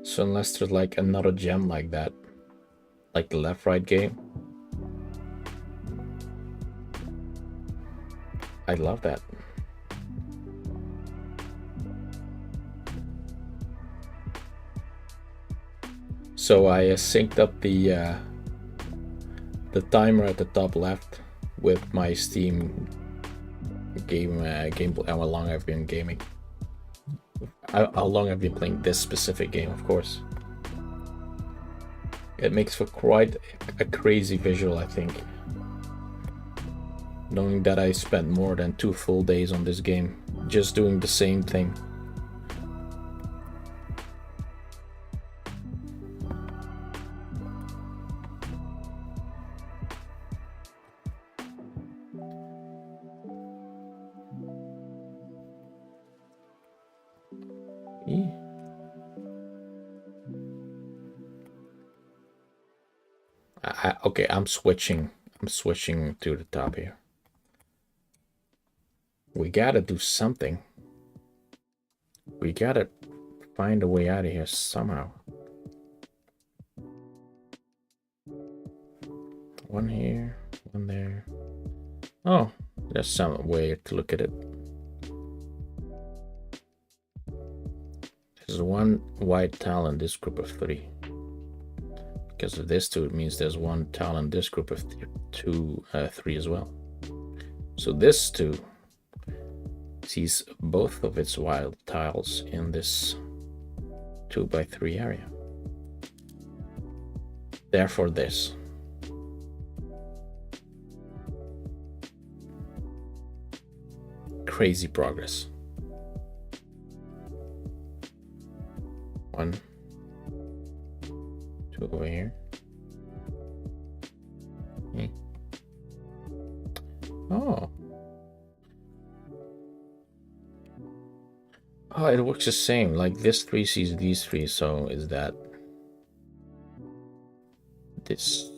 So unless there's like another gem like that, like the Left Right game, I love that. So I synced up the timer at the top left with my Steam gameplay, how long I've been gaming. How long I've been playing this specific game, of course. It makes for quite a crazy visual, I think. Knowing that I spent more than 2 full days on this game, just doing the same thing. Okay, I'm switching to the top here. We gotta do something. We gotta find a way out of here somehow. One here, one there. Oh, there's some way to look at it. There's one white tile in this group of 3. Because of this 2, it means there's one tile in this group of 3 as well. So this 2 sees both of its wild tiles in this 2x3 area. Therefore this. crazy progress. 1, 2 over here. Okay. Oh, it works the same. Like this 3 sees these 3, so is that this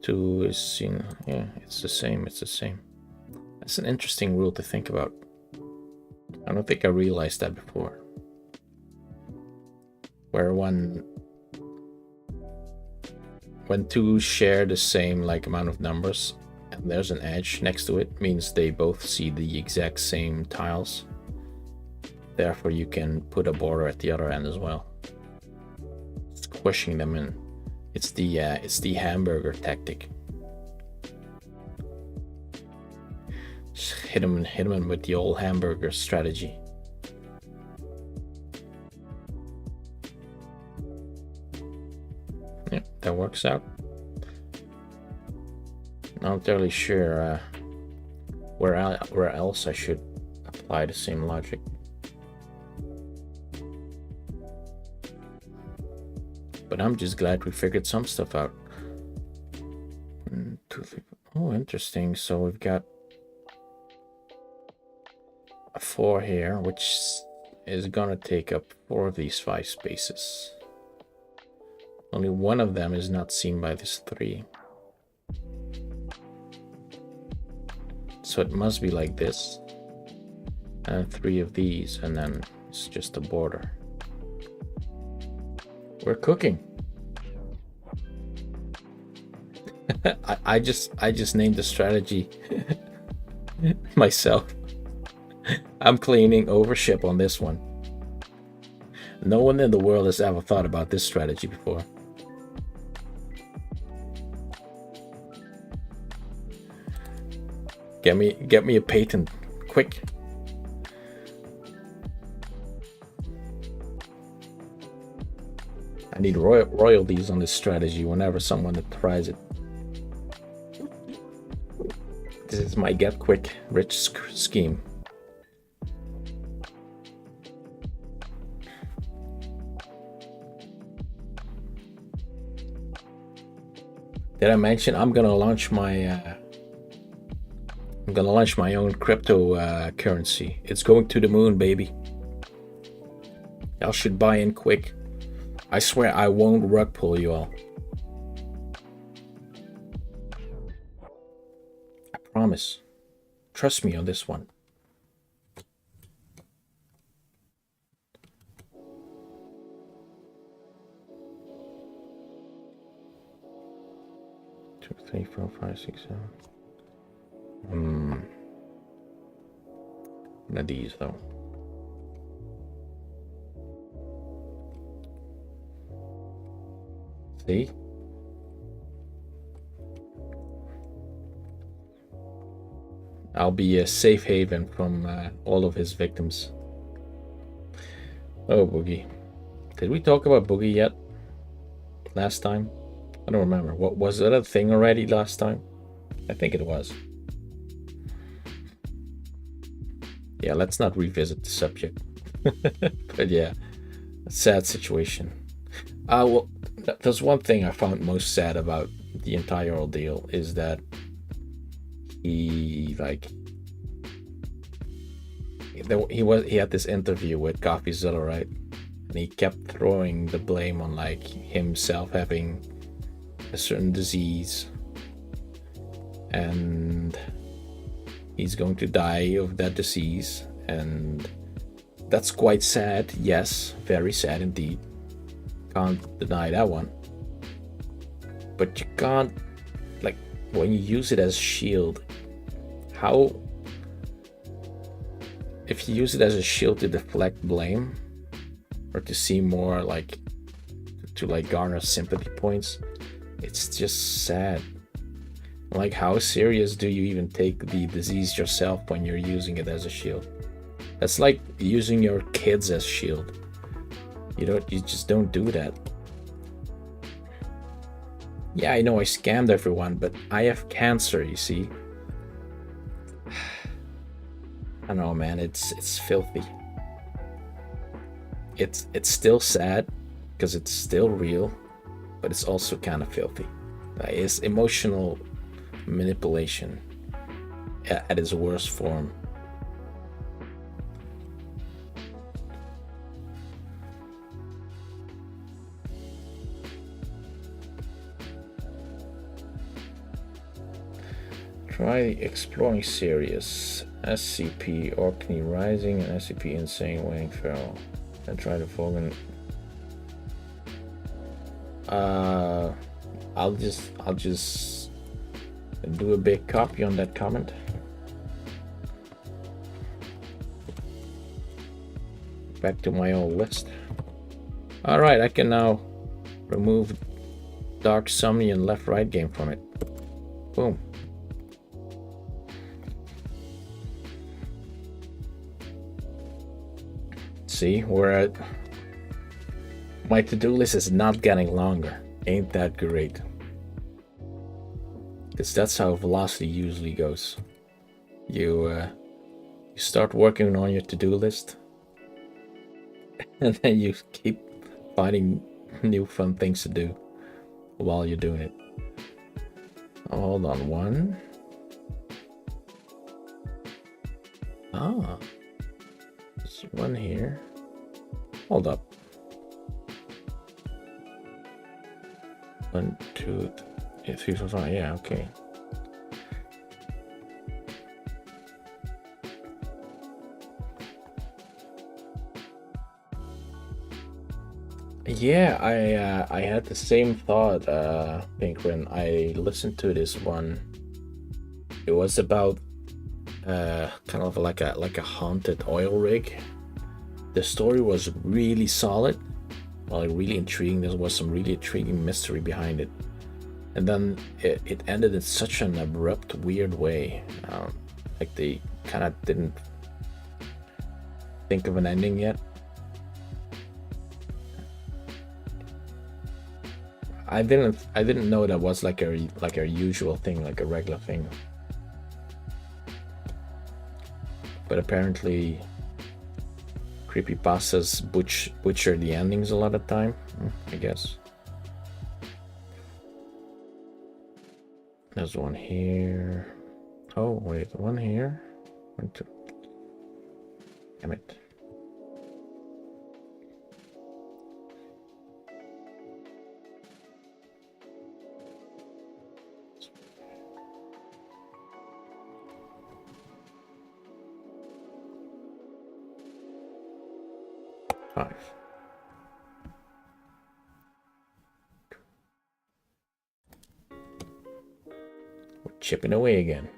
2 is seen? Yeah, it's the same. It's the same. That's an interesting rule to think about. I don't think I realized that before. Where when 2 share the same like amount of numbers and there's an edge next to it, means they both see the exact same tiles. Therefore, you can put a border at the other end as well, squishing them in. It's the hamburger tactic. Just hit them with the old hamburger strategy. Yeah, that works out. Not entirely sure where else I should apply the same logic. But I'm just glad we figured some stuff out. 1, 2, 3. Oh, interesting. So we've got a 4 here, which is gonna take up 4 of these 5 spaces. Only one of them is not seen by this 3. So it must be like this. And 3 of these, and then it's just a border. We're cooking. I just named the strategy myself. I'm cleaning overship on this one. No one in the world has ever thought about this strategy before. Get me a patent, quick. I need royalties on this strategy whenever someone tries it. This is my get quick rich scheme. Did I mention I'm gonna launch my own crypto currency? It's going to the moon, baby. Y'all should buy in quick. I swear I won't rug pull you all. I promise. Trust me on this one. Two, 3, 4, 5, 6, 7. One of these though. See? I'll be a safe haven from all of his victims. Oh, Boogie. Did we talk about Boogie yet? Last time? I don't remember. What was that a thing already last time? I think it was. Yeah, let's not revisit the subject. But yeah, a sad situation. Well, there's one thing I found most sad about the entire ordeal is that he had this interview with CoffeeZilla, right? And he kept throwing the blame on like himself having a certain disease and he's going to die of that disease, and that's quite sad. Yes, very sad indeed. Can't deny that one. But you can't, like, when you use it as shield, how, if you use it as a shield to deflect blame or to see more like to like garner sympathy points, it's just sad. Like, how serious do you even take the disease yourself when you're using it as a shield? That's like using your kids as shield. You just don't do that. Yeah, I know I scammed everyone, but I have cancer, you see. I don't know, man. It's filthy. It's still sad because it's still real, but it's also kind of filthy. It's emotional manipulation at its worst form. Try the Exploring series, SCP Orkney Rising and SCP Insane Wayne Feral, and try to Fogan. I'll just do a big copy on that comment. Back to my old list. All right, I can now remove Dark Somnian left-right game from it. Boom. See, we're at my to-do list is not getting longer. Ain't that great? Because that's how velocity usually goes. You start working on your to-do list, and then you keep finding new fun things to do while you're doing it. Oh, hold on, one. There's one here. Hold up. 1, 2, 3, 4, 5. Yeah, okay. Yeah, I had the same thought, Pink, when I listened to this one. It was about kind of like a haunted oil rig. The story was really solid, well, really intriguing. There was some really intriguing mystery behind it, and then it ended in such an abrupt, weird way. Like they kind of didn't think of an ending yet. I didn't know that was like a usual thing, like a regular thing. But apparently creepypastas butcher the endings a lot of time, I guess. There's one here. Oh wait, one here. 1, 2. Damn it. Five. We're chipping away again.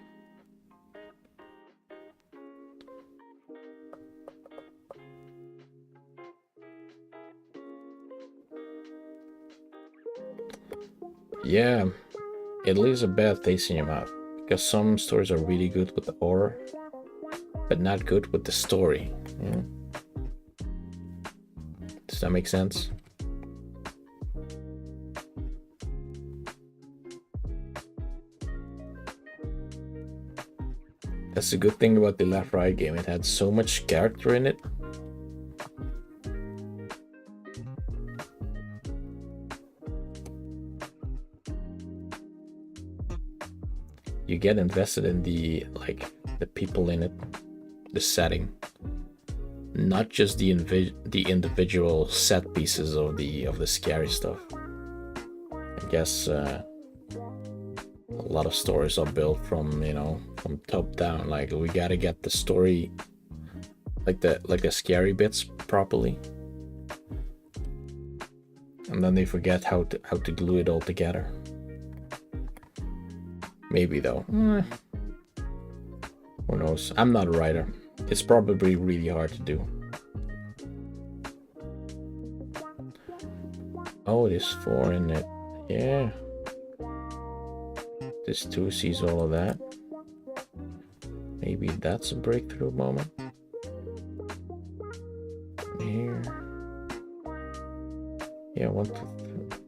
Yeah, it leaves a bad taste in your mouth because some stories are really good with the horror, but not good with the story. Yeah. Does that make sense? That's the good thing about the Left Right game. It had so much character in it. You get invested in the people in it, the setting, not just the individual set pieces of the scary stuff. I guess a lot of stories are built from from top down. Like we gotta get the story, like the scary bits properly, and then they forget how to glue it all together. Maybe though. Who knows? I'm not a writer. It's probably really hard to do. Oh, there's 4 in it. Yeah. This 2 sees all of that. Maybe that's a breakthrough moment. Here. Yeah, 1, 2, 3.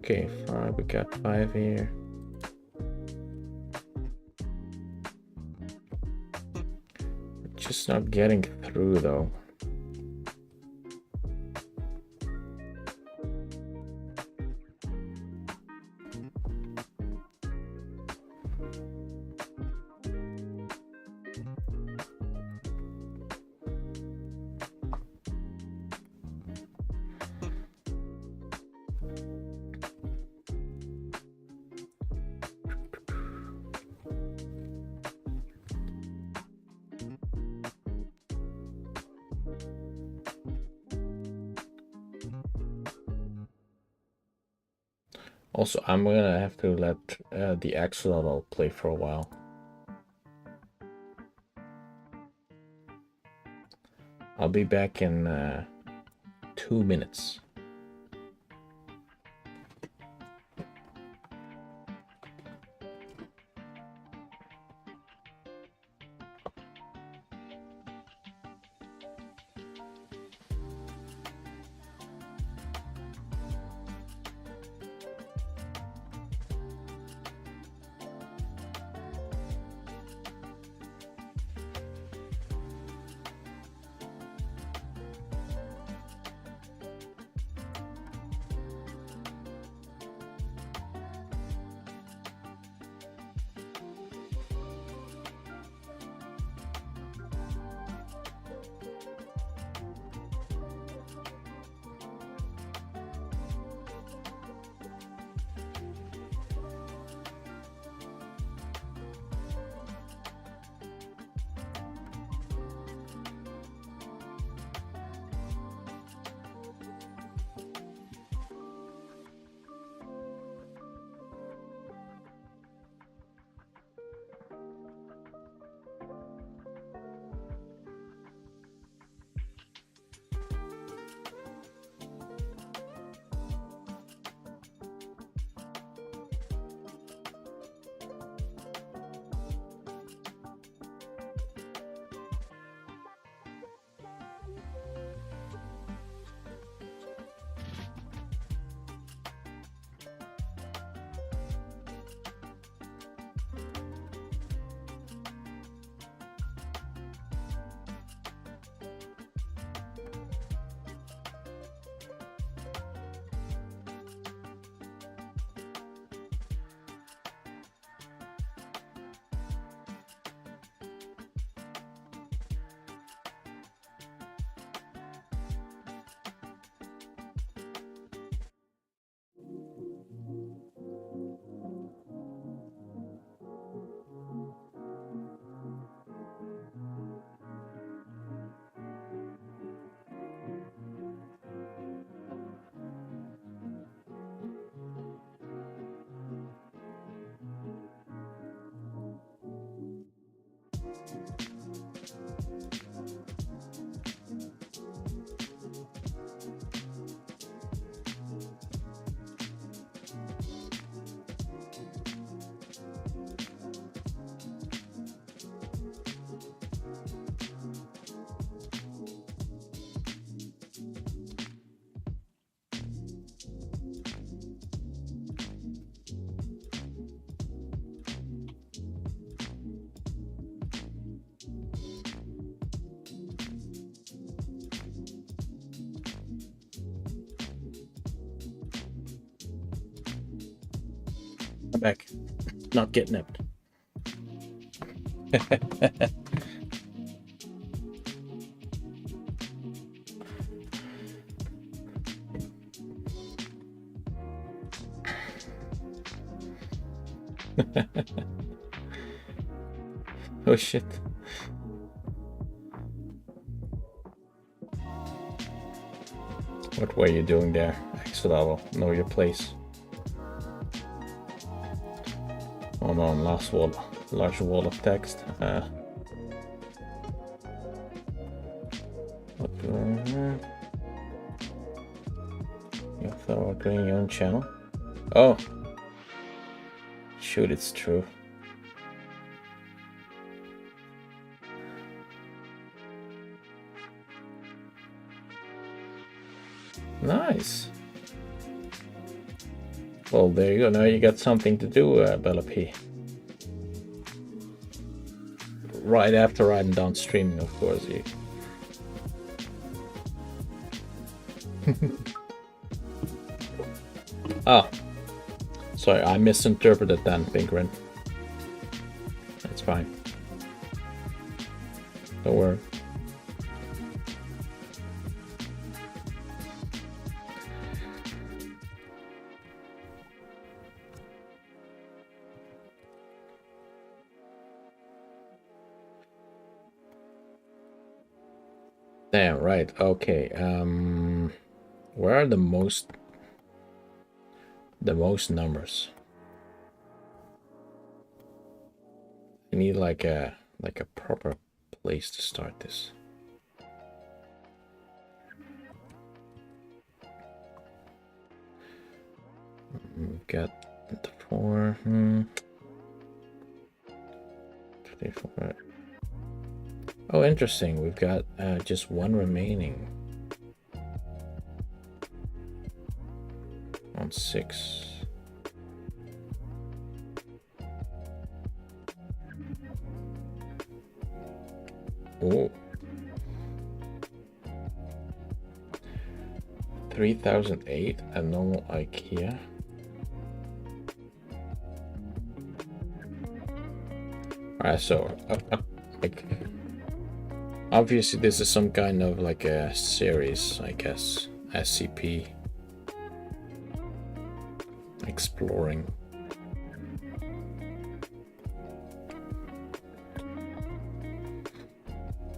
Okay, 5. We got 5 here. Just not getting through though. Also, I'm gonna have to let the axolotl play for a while. I'll be back in 2 minutes. I'm back. Not kidnapped. Oh shit. What were you doing there, Axolotl? Know your place. Hold on, large wall of text. What do I have? You thought about creating your own channel? Oh! Shoot, it's true. Nice. Well, there you go. Now you got something to do, Bella P. right after I'm done streaming, of course. Oh, sorry, I misinterpreted then, Pinkrin. That's fine. Don't worry. Damn, right. Okay. Where are the most numbers? I need like a proper place to start this. We've got the 4. 3, 4. Oh, interesting. We've got just one remaining on 6. Oh. 3008 a normal IKEA. Alright, so like obviously this is some kind of like a series, I guess. SCP exploring.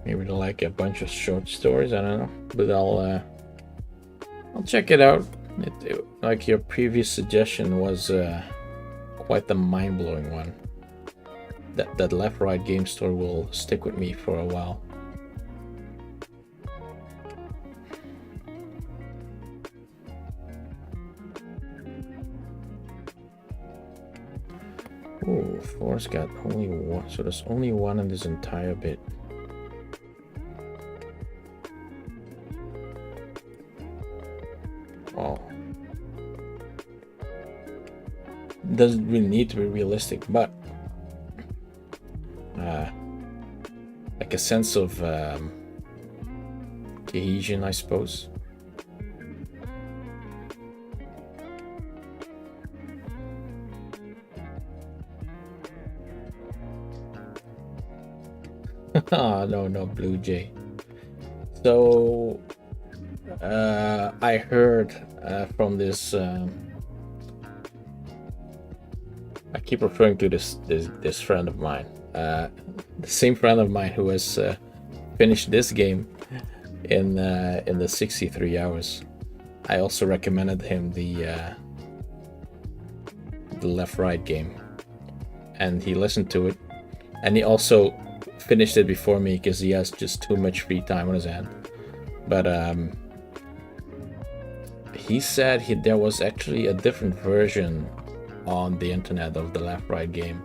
Maybe like a bunch of short stories, I don't know, but I'll check it out. Like your previous suggestion was quite the mind-blowing one. That Left Right game store will stick with me for a while. Ooh, 4's got only one, so there's only one in this entire bit. Oh. Doesn't really need to be realistic, but like a sense of cohesion, I suppose. No, Blue Jay. So I heard from this. I keep referring to this friend of mine. The same friend of mine who has finished this game in the 63 hours. I also recommended him the Left Right game, and he listened to it, and he also finished it before me because he has just too much free time on his hand. But he said there was actually a different version on the internet of the Left Right game,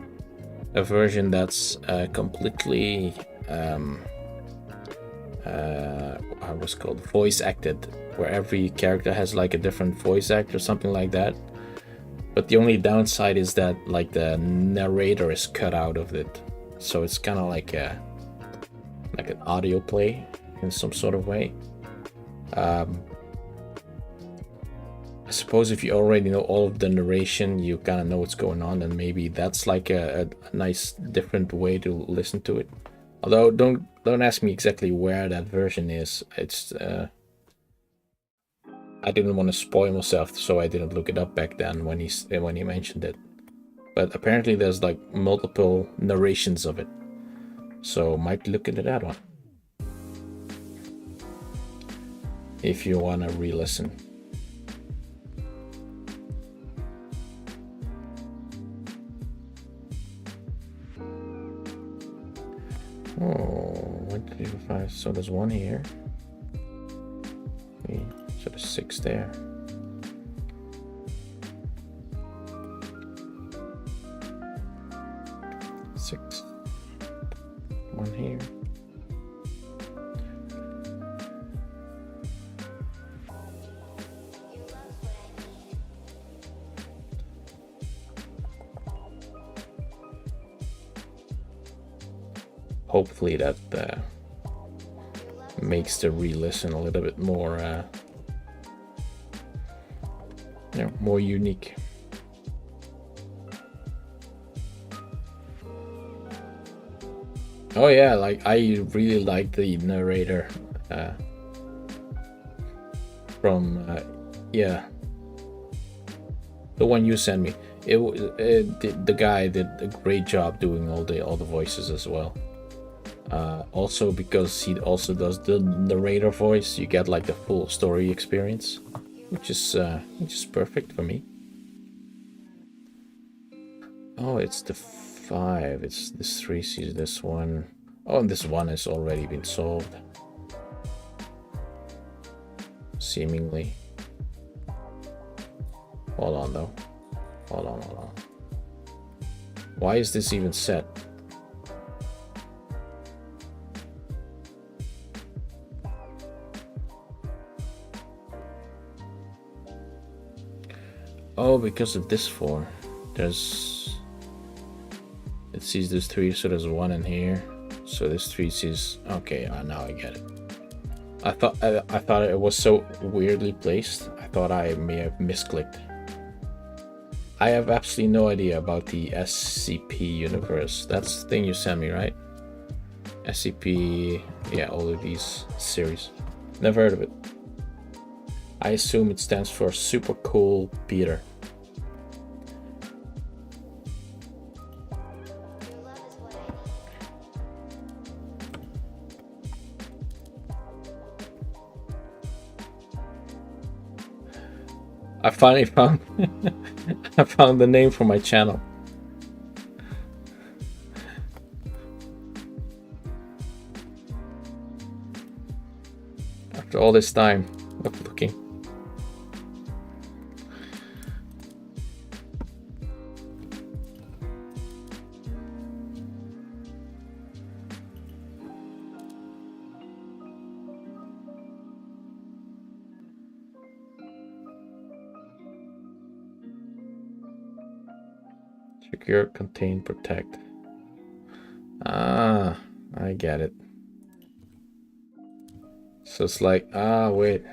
a version that's completely what's called voice acted, where every character has like a different voice actor, something like that. But the only downside is that like the narrator is cut out of it, so it's kind of like an audio play in some sort of way. I suppose if you already know all of the narration, you kind of know what's going on, and maybe that's like a nice different way to listen to it. Although don't ask me exactly where that version is. It's I didn't want to spoil myself, so I didn't look it up back then when he mentioned it. But apparently there's like multiple narrations of it, so might look into that one if you want to re-listen. Oh, 1, 2, 5. So there's one here. Okay, so there's 6 there. Six. One here. hopefully that makes the re-listen a little bit more more unique. Oh yeah, like I really like the narrator from yeah, the one you sent me. The guy did a great job doing all the voices as well. Also, because he also does the narrator voice, you get like the full story experience, which is perfect for me. Oh, it's the 5. It's this 3 sees this one. Oh, and this one has already been solved. Seemingly. Hold on though. Hold on. Why is this even set? Oh, because of this 4. There's... It sees this 3, so there's 1 in here. So this 3 sees... Okay, now I get it. I thought it was so weirdly placed. I thought I may have misclicked. I have absolutely no idea about the SCP universe. That's the thing you sent me, right? SCP... Yeah, all of these series. Never heard of it. I assume it stands for Super Cool Peter. I finally found I found the name for my channel. After all this time of looking. Secure, contain, protect. Ah, I get it. So it's like, wait.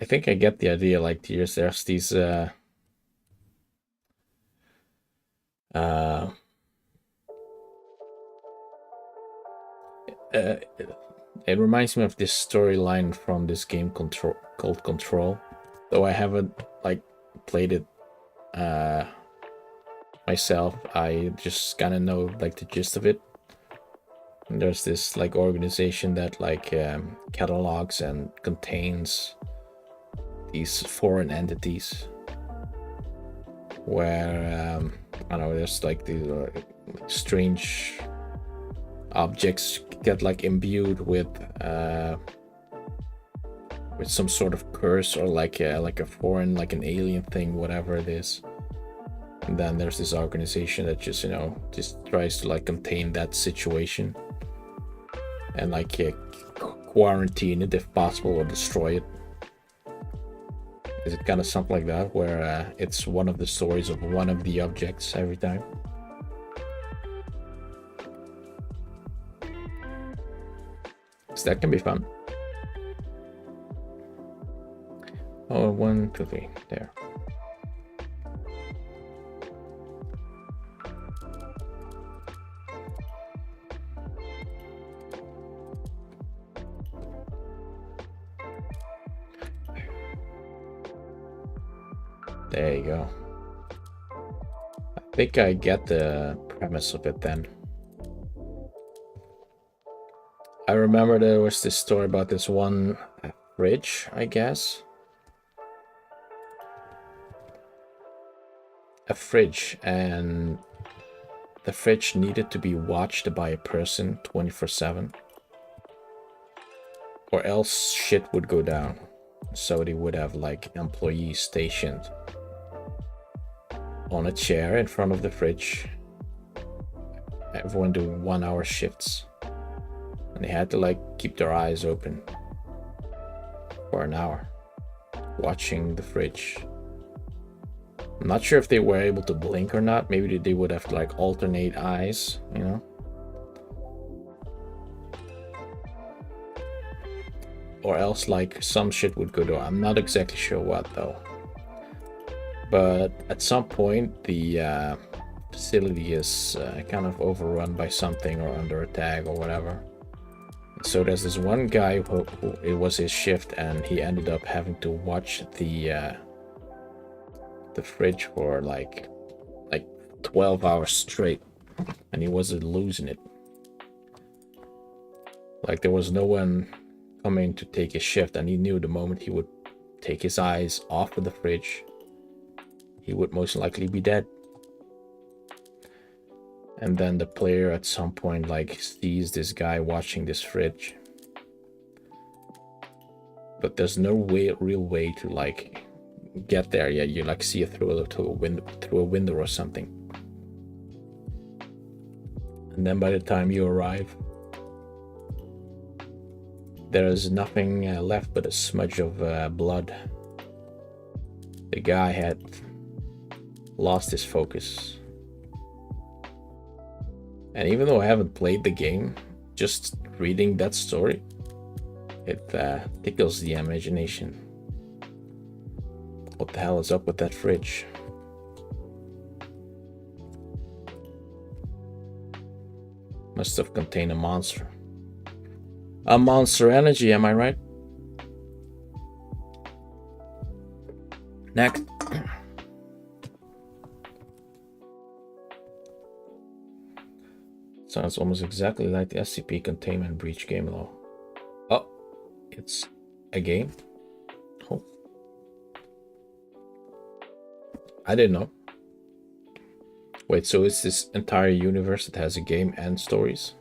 I think I get the idea. Like, there's these it reminds me of this storyline from this game called Control. Though I haven't like played it myself, I just kind of know like the gist of it. And there's this like organization that like catalogs and contains these foreign entities where I don't know, there's like these strange objects get like imbued with some sort of curse or like a foreign, like an alien thing, whatever it is. And then there's this organization that just just tries to like contain that situation and like quarantine it if possible, or destroy it. Is it kind of something like that, where it's one of the stories of one of the objects every time? So that can be fun. Oh, 1, 2, 3, there. There you go. I think I get the premise of it then. I remember there was this story about this one fridge, I guess. A fridge, and the fridge needed to be watched by a person 24/7, or else shit would go down. So they would have like employees stationed on a chair in front of the fridge, everyone doing 1-hour shifts, and they had to like keep their eyes open for an hour watching the fridge. I'm not sure if they were able to blink or not. Maybe they would have to like alternate eyes, you know. or else like some shit would go down. I'm not exactly sure what though. But at some point, the facility is kind of overrun by something or under attack or whatever. So there's this one guy who it was his shift, and he ended up having to watch the fridge for like 12 hours straight, and he wasn't losing it. Like there was no one coming to take his shift, and he knew the moment he would take his eyes off of the fridge, he would most likely be dead. And then the player at some point like sees this guy watching this fridge, but there's no real way to like get there yet. You like see it through a window or something. And then by the time you arrive, there is nothing left but a smudge of blood. The guy had lost his focus. And even though I haven't played the game, just reading that story, it tickles the imagination. What the hell is up with that fridge? Must have contained a monster. A Monster Energy, am I right? Next. Sounds almost exactly like the SCP Containment Breach game though. Oh, it's a game? Oh. I didn't know. Wait, so it's this entire universe that has a game and stories?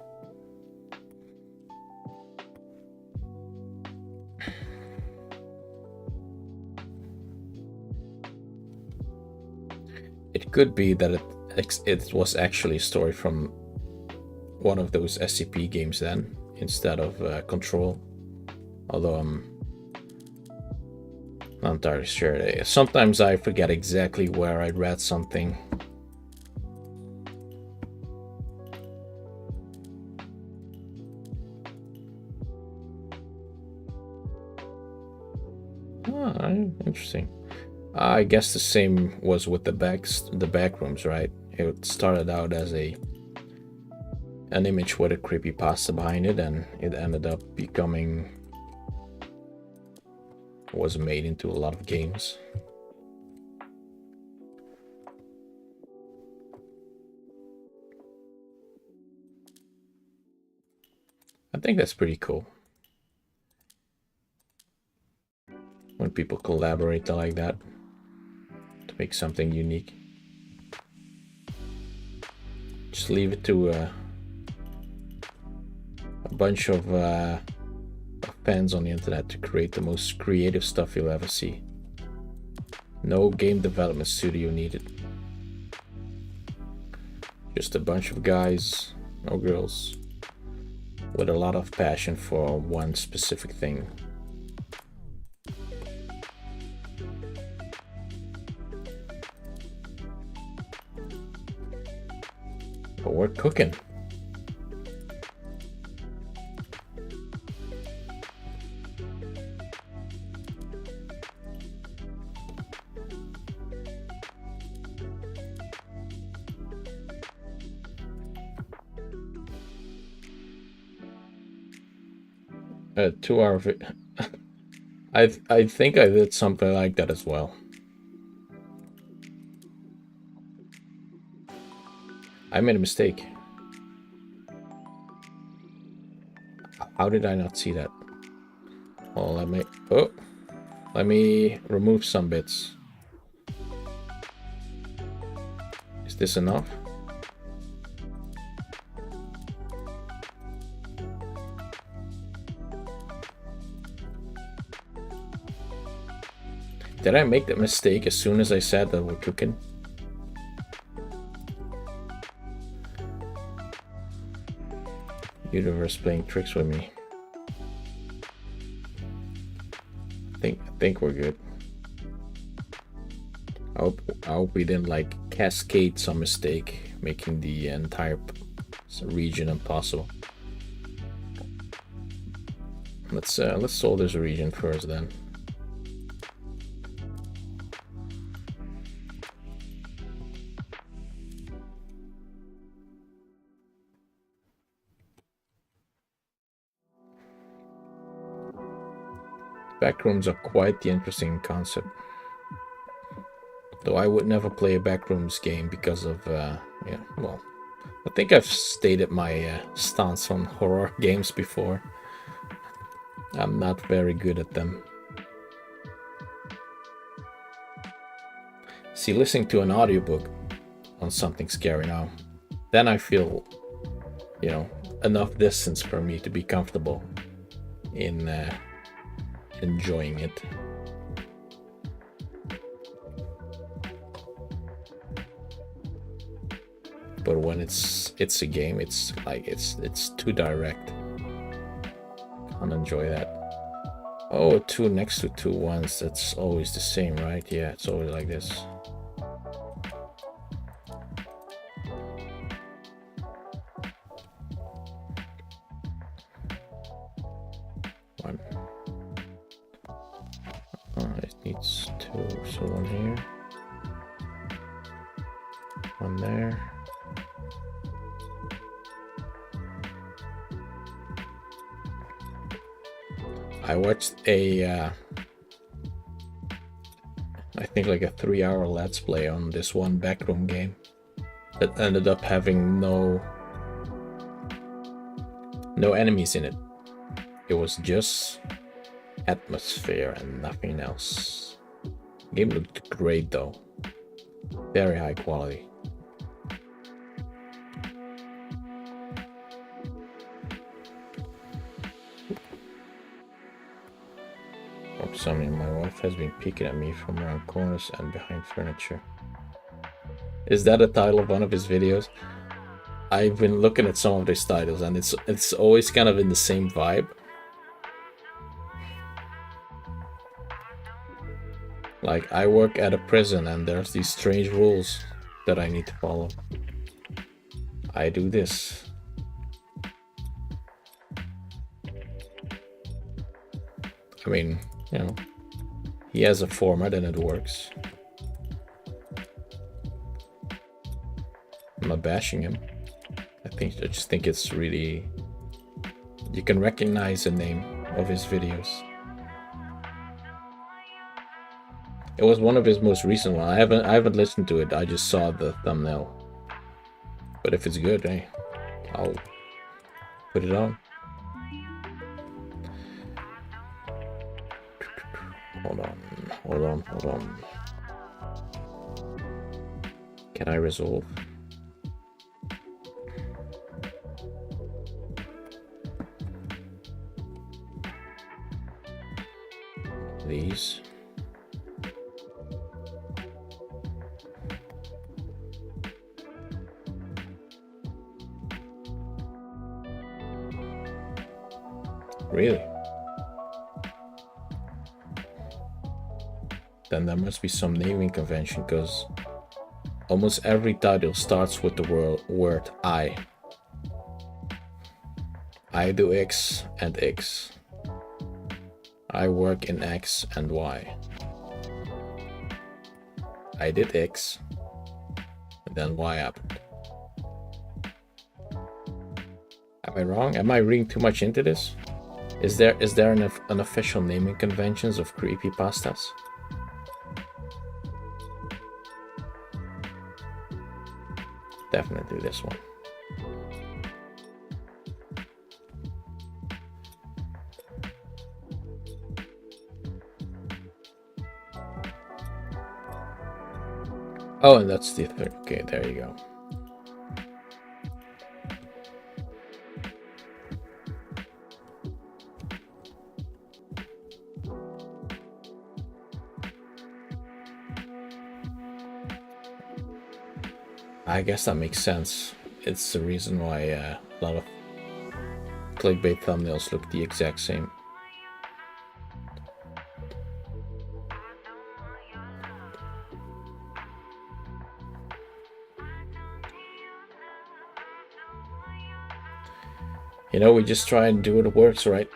It could be that it was actually a story from one of those SCP games then, instead of Control. Although I'm not entirely sure. Sometimes I forget exactly where I read something. Interesting. I guess the same was with the back rooms, right? It started out as an image with a creepypasta behind it, and it ended up was made into a lot of games. I think that's pretty cool when people collaborate like that to make something unique. Just leave it to a bunch of fans on the internet to create the most creative stuff you'll ever see. No game development studio needed. Just a bunch of guys or girls with a lot of passion for one specific thing. But we're cooking. A 2-hour I think I did something like that as well. I made a mistake. How did I not see that? Well, let me remove some bits. Is this enough? Did I make that mistake as soon as I said that we're cooking? Universe playing tricks with me. I think we're good. I hope we didn't like cascade some mistake, making the entire region impossible. Let's solve this region first then. Backrooms are quite the interesting concept. Though I would never play a backrooms game because of, yeah, well, I think I've stated my stance on horror games before. I'm not very good at them. See, listening to an audiobook on something scary now, then I feel, you know, enough distance for me to be comfortable in enjoying it. But when it's a game, it's like it's too direct. Can't enjoy that. Oh, 2 next to 2 ones, that's always the same, right? Yeah, it's always like this. One. It needs 2, so 1 here. 1 there. I watched a, I think like a 3-hour Let's Play on this one backroom game that ended up having no enemies in it. It was just atmosphere and nothing else. The game looked great though. Very high quality. For some reason, my wife has been peeking at me from around corners and behind furniture. Is that a title of one of his videos? I've been looking at some of these titles and it's always kind of in the same vibe. Like, I work at a prison and there's these strange rules that I need to follow. I do this. I mean, you know, he has a format and it works. I'm not bashing him. I just think it's really, you can recognize the name of his videos. It was one of his most recent ones. I haven't listened to it. I just saw the thumbnail. But if it's good, hey, I'll put it on. Hold on. Can I resolve? These. Really? Then there must be some naming convention, because almost every title starts with the word I. I do X and X. I work in X and Y. I did X, and then Y happened. Am I wrong? Am I reading too much into this? Is there an official naming conventions of creepypastas? Definitely this one. Oh, and that's the third. Okay, there you go. I guess that makes sense. It's the reason why a lot of clickbait thumbnails look the exact same. You know, we just try and do what works, right?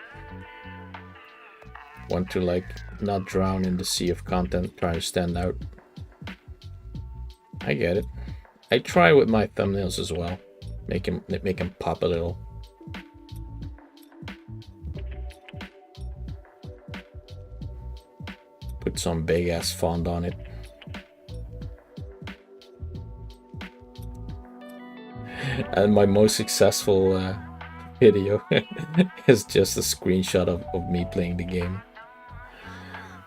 Want to like not drown in the sea of content, try to stand out. I get it. I try with my thumbnails as well. Make him pop a little. Put some big ass font on it. And my most successful video is just a screenshot of me playing the game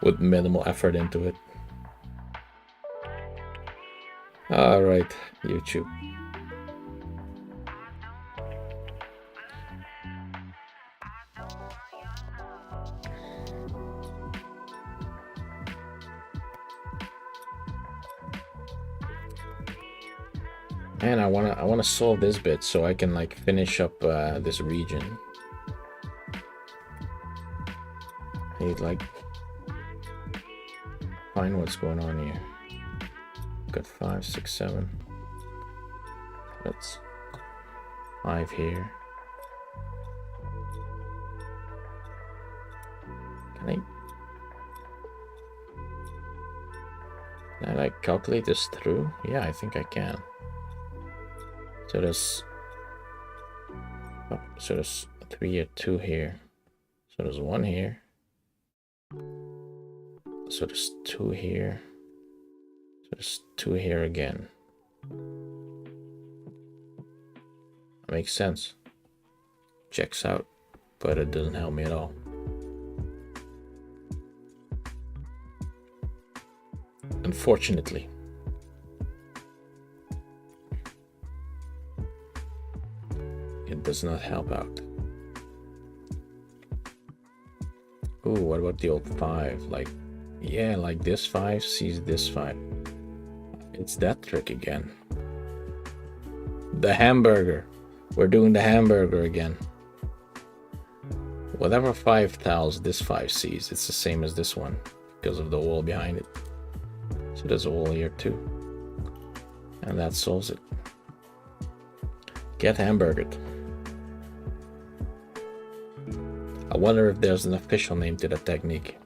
with minimal effort into it. All right, YouTube. Man, I wanna solve this bit so I can like finish up this region. I need like find what's going on here. Got 5, 6, 7. That's 5 here. Can I like calculate this through? Yeah, I think I can. So there's 3 or 2 here. So there's 1 here. So there's 2 here. So there's 2 here again. Makes sense. Checks out, but it doesn't help me at all. Unfortunately. It does not help out. Ooh, what about the old 5? Like, yeah, like this 5 sees this 5. It's that trick again. The hamburger. We're doing the hamburger again. Whatever 5 tells, this 5 sees. It's the same as this one because of the wall behind it. So there's a wall here too. And that solves it. Get hamburgered. I wonder if there's an official name to the technique.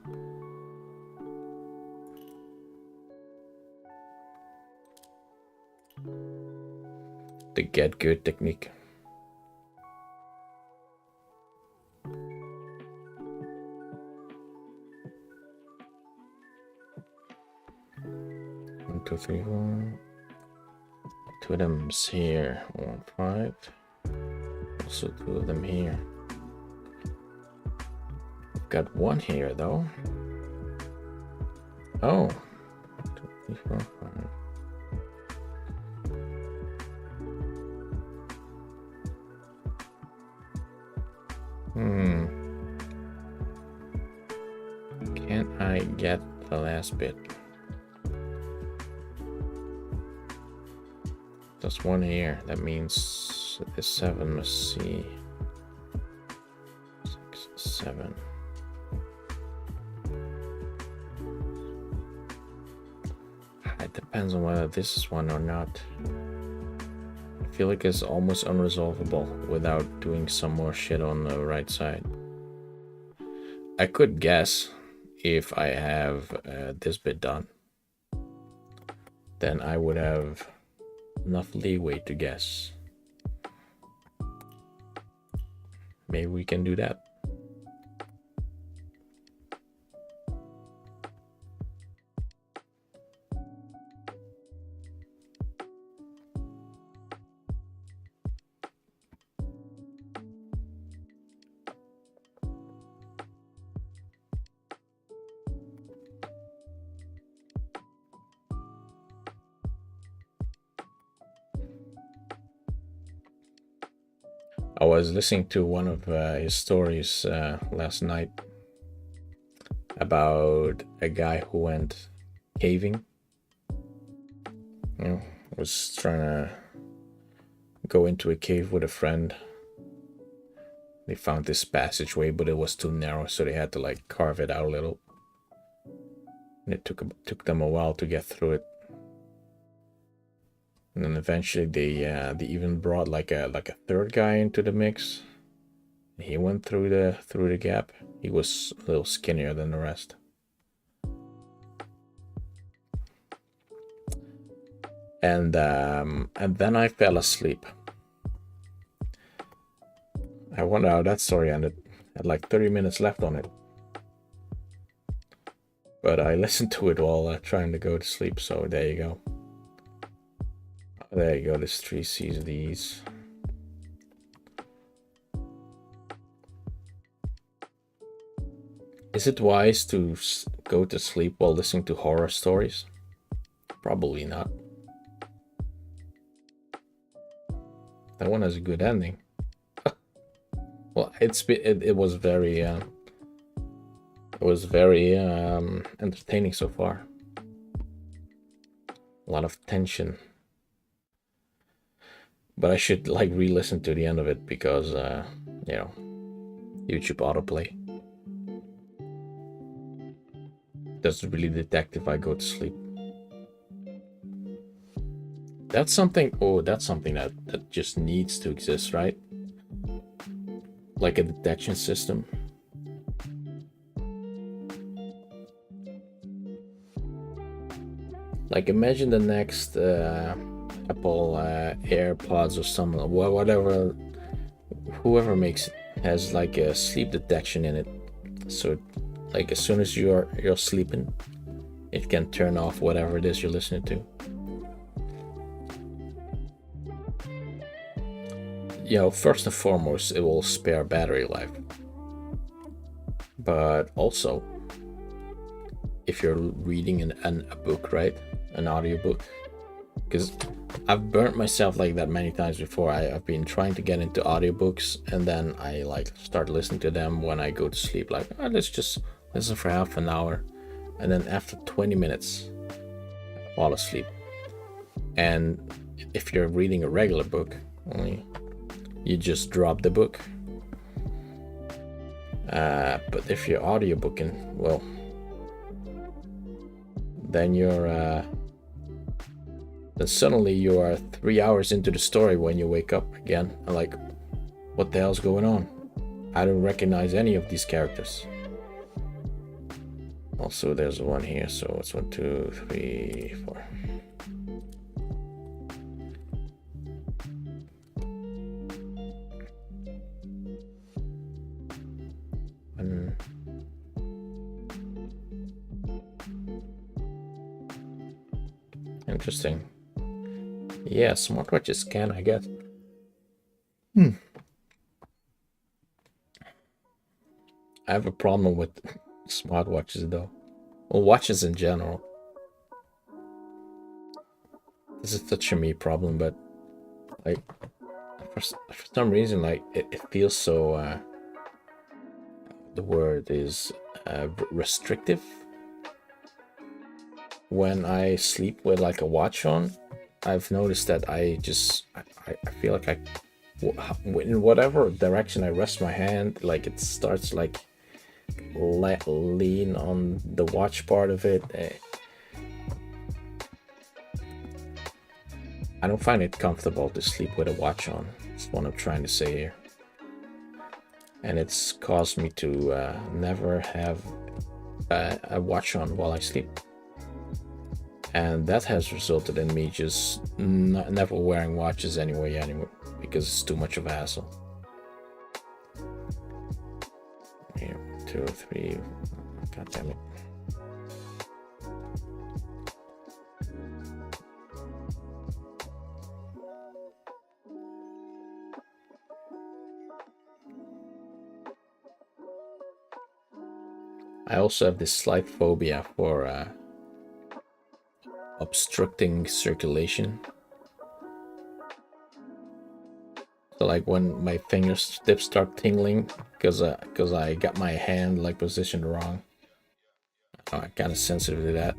The get good technique. One, 2, 3, 4. 2 of them's here. 1, 5. Also 2 of them here. Got 1 here though. Oh. 2, 3, 4, 5. Can I get the last bit? There's 1 here. That means this 7 must see 6, 7. It depends on whether this is 1 or not. I feel like it's almost unresolvable without doing some more shit on the right side. I could guess if I have this bit done. Then I would have enough leeway to guess. Maybe we can do that. I was listening to one of his stories last night about a guy who went caving. You know, was trying to go into a cave with a friend. They found this passageway, but it was too narrow, so they had to like carve it out a little. And it took them a while to get through it. And then eventually they even brought like a third guy into the mix. He went through the gap. He was a little skinnier than the rest. And then I fell asleep. I wonder how that story ended. Had like 30 minutes left on it. But I listened to it while trying to go to sleep, so there you go. There you go, there's 3 CDs. Is it wise to go to sleep while listening to horror stories? Probably not. That one has a good ending. Well, it was very entertaining so far. A lot of tension. But I should like re-listen to the end of it because you know, YouTube autoplay doesn't really detect if I go to sleep. That's something. Oh, that's something that just needs to exist, right? Like a detection system. Like imagine the next Apple AirPods or something, whatever, whoever makes it has like a sleep detection in it. So like as soon as you're sleeping, it can turn off whatever it is you're listening to. You know, first and foremost, it will spare battery life. But also, if you're reading a book, right? An audiobook. Because I've burnt myself like that many times before. I've been trying to get into audiobooks and then I like start listening to them when I go to sleep. Like, oh, let's just listen for half an hour. And then after 20 minutes, I fall asleep. And if you're reading a regular book, you just drop the book. But if you're audiobooking, well, then then suddenly you are 3 hours into the story when you wake up again. I'm like, what the hell's going on? I don't recognize any of these characters. Also, there's one here, so it's 1, 2, 3, 4. Interesting. Yeah, smartwatches can, I guess. I have a problem with smartwatches, though. Well, watches in general. This is such a me problem, but like for some reason, like it feels so. The word is restrictive. When I sleep with like a watch on, I've noticed that I feel like in whatever direction I rest my hand, like it starts like lean on the watch part of it. I don't find it comfortable to sleep with a watch on. That's what I'm trying to say here. And it's caused me to never have a watch on while I sleep. And that has resulted in me just never wearing watches anyway, because it's too much of a hassle. Here, 2 or 3. God damn it. I also have this slight phobia for obstructing circulation. So like when my fingertips start tingling because I got my hand like positioned wrong. I'm kind of sensitive to that.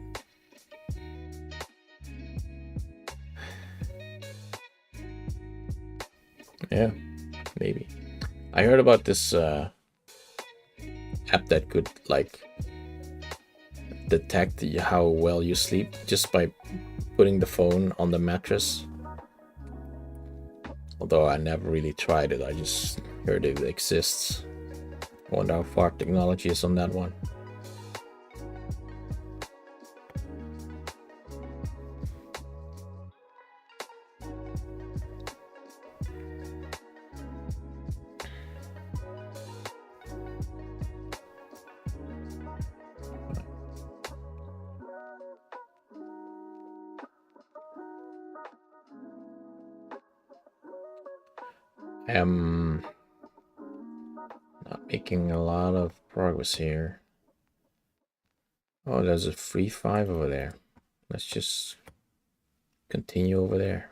Yeah, maybe. I heard about this app that could like detect how well you sleep just by putting the phone on the mattress. Although I never really tried it, I just heard it exists. I wonder how far technology is on that one. I'm not making a lot of progress here. Oh, there's a free 5 over there. Let's just continue over there.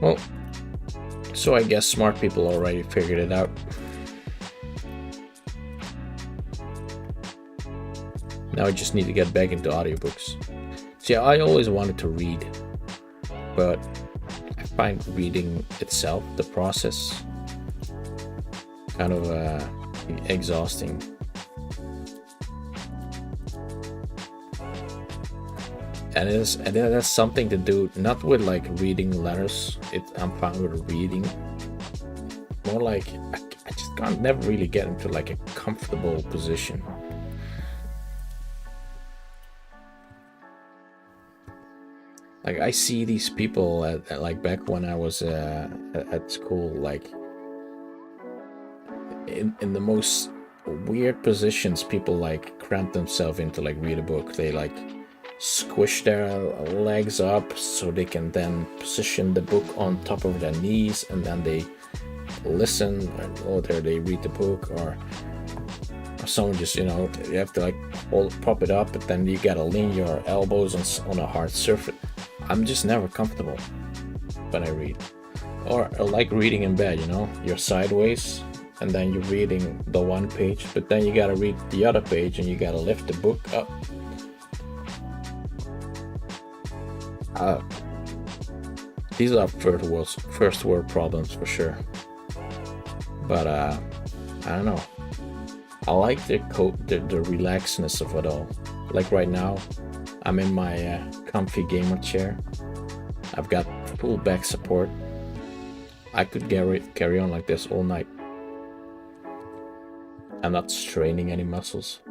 Well, so I guess smart people already figured it out. Now I just need to get back into audiobooks. See, I always wanted to read, but I find reading itself, the process, kind of exhausting. And it has something to do not with like reading letters. I'm fine with reading. More like I just can't never really get into like a comfortable position. Like I see these people at like back when I was at school, like in the most weird positions. People like cramp themselves into like read a book. They like squish their legs up so they can then position the book on top of their knees, and then they listen, or they read the book, or someone just, you have to like prop it up, but then you gotta lean your elbows on a hard surface. I'm just never comfortable when I read, or like reading in bed. You're sideways and then you're reading the one page, but then you gotta read the other page and you gotta lift the book up. These are first world problems for sure. But I don't know. I like the relaxedness of it all. Like right now, I'm in my comfy gamer chair. I've got full back support. I could carry on like this all night. I'm not straining any muscles.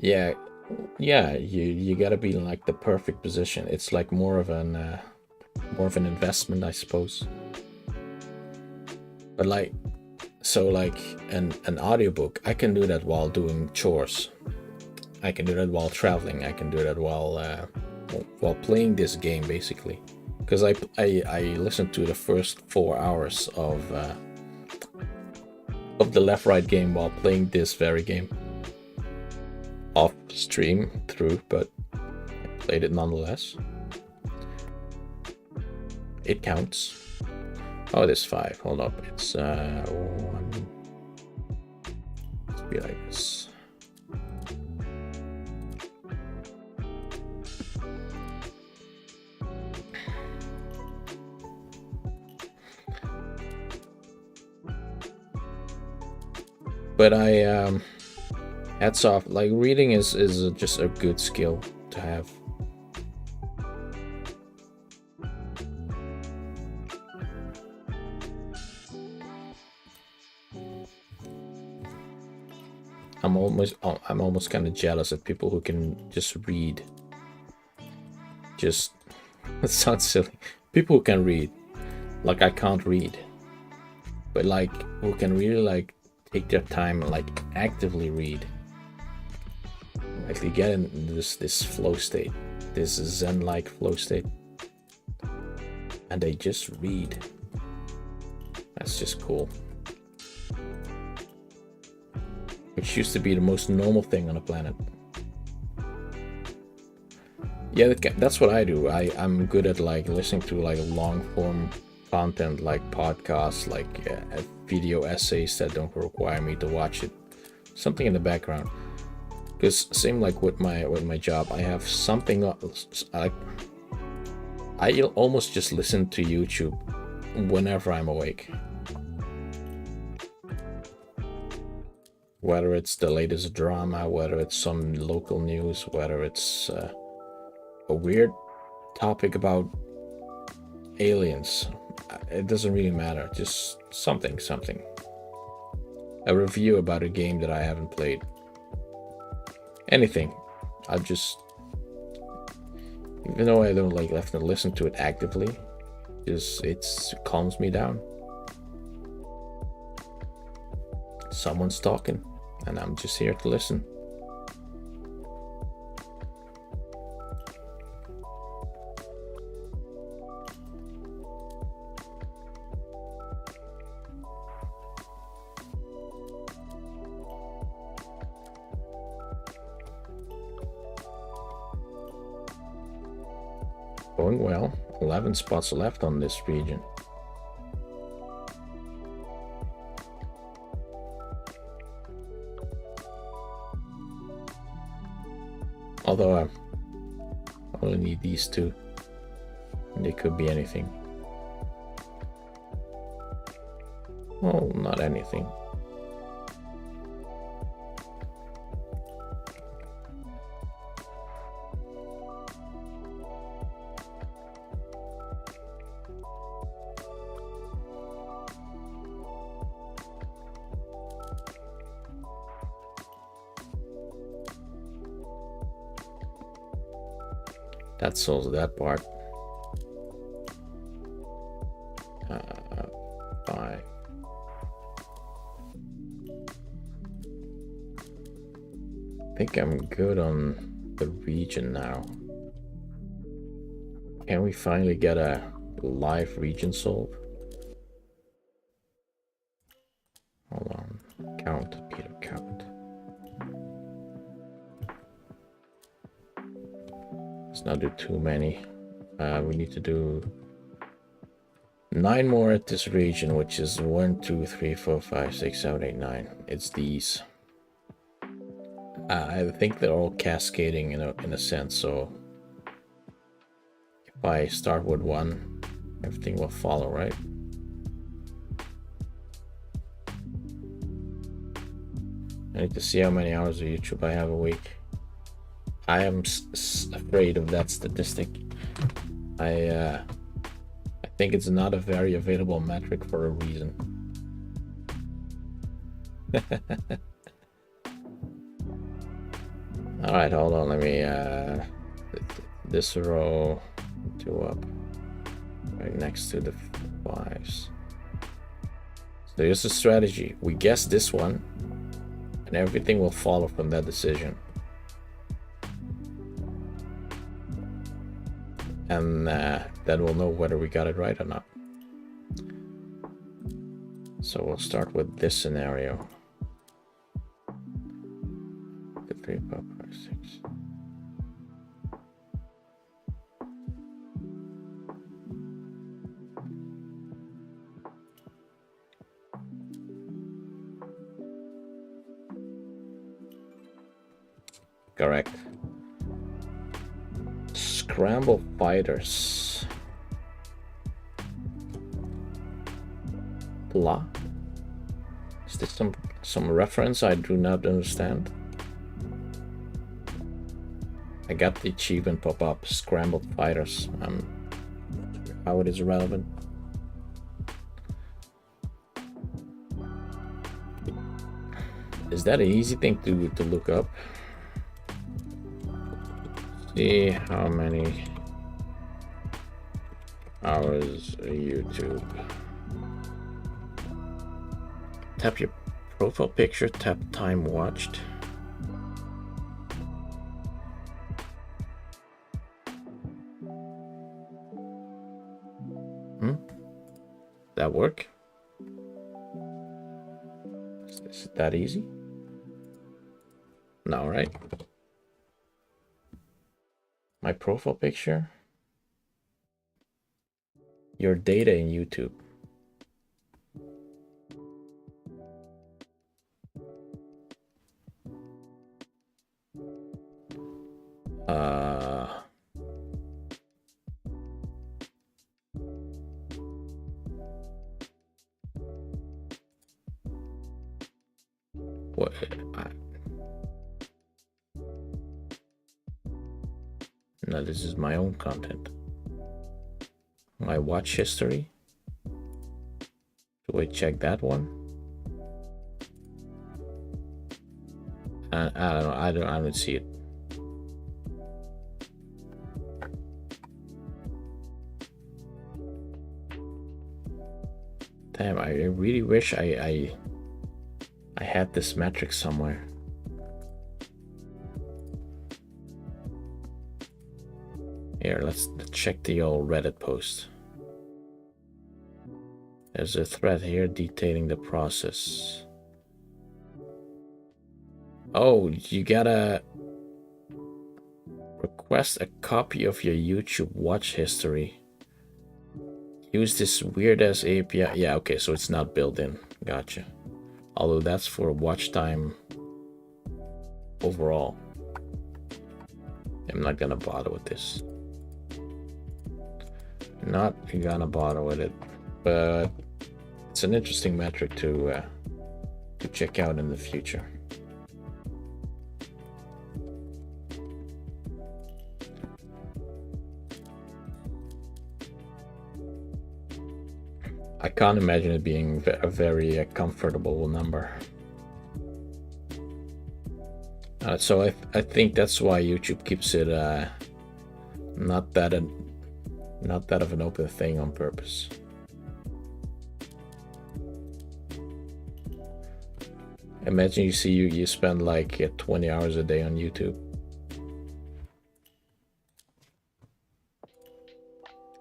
Yeah, you gotta be in like the perfect position. It's like more of an investment, I suppose. But like, so like an audiobook, I can do that while doing chores. I can do that while traveling. I can do that while playing this game, basically. Because I listened to the first 4 hours of the Left Right game while playing this very game. Off stream through, but I played it nonetheless. It counts. Oh, there's 5. Hold up. It's 1. Let's be like this. But hats off. Like reading is just a good skill to have. I'm almost kind of jealous of people who can just read. Just it sounds silly. People who can read. Like I can't read. But like who can really like take their time and like actively read. Like they get in this flow state, this zen-like flow state, and they just read. That's just cool. Which used to be the most normal thing on the planet. Yeah, that's what I do. I'm good at like listening to like long form content like podcasts, like video essays that don't require me to watch it. Something in the background. Because same like with my job, I have something like I almost just listen to YouTube whenever I'm awake. Whether it's the latest drama, whether it's some local news, whether it's a weird topic about aliens, it doesn't really matter. Just something. A review about a game that I haven't played. Anything. I'll just, even though I don't like have to listen to it actively, just it calms me down. Someone's talking, and I'm just here to listen. Going well. 11 spots left on this region. Although I only need these two, and they could be anything. Well, not anything. That solves that part. 5. I think I'm good on the region now. Can we finally get a live region solve? Hold on. Count, Peter, count. Let's not do too many. We need to do 9 more at this region, which is 1, 2, 3, 4, 5, 6, 7, 8, 9. It's these. I think they're all cascading in a sense, so if I start with 1, everything will follow, right? I need to see how many hours of YouTube I have a week. I am afraid of that statistic. I think it's not a very available metric for a reason. All right, hold on. Let me this row 2 up, right next to the 5s. So here's the strategy. We guess this one, and everything will follow from that decision. And then we'll know whether we got it right or not. So we'll start with this scenario. 3, 4, 5, 6. Correct. Scramble fighters. Blah. Is this some reference I do not understand? I got the achievement pop up. Scrambled fighters. How it is relevant. Is that an easy thing to look up? See how many hours YouTube. Tap your profile picture, tap time watched. That work? Is it that easy? No, right? My profile picture. your data in YouTube. What? No, this is my own content. My watch history. Do I check that one? I don't know. I don't see it. Damn, I really wish I had this metric somewhere. Here, let's check the old Reddit post. There's a thread here detailing the process. Oh, you gotta request a copy of your YouTube watch history. Use this weird ass API. Yeah, okay, so it's not built in. Gotcha. Although that's for watch time overall. I'm not gonna bother with this. Not gonna bother with it, but it's an interesting metric to check out in the future. I can't imagine it being a very comfortable number. So I think that's why YouTube keeps it not that of an open thing on purpose. Imagine you spend like 20 hours a day on YouTube.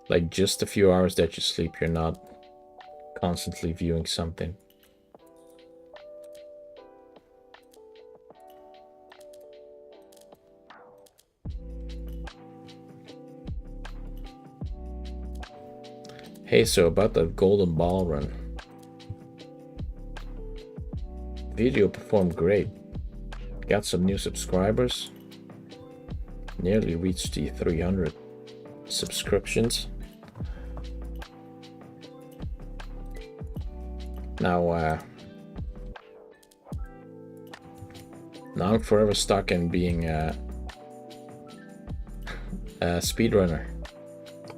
Like just a few hours that you sleep, you're not constantly viewing something. Hey, so about the golden ball run. Video performed great. Got some new subscribers. Nearly reached the 300 subscriptions. Now I'm forever stuck in being a speedrunner,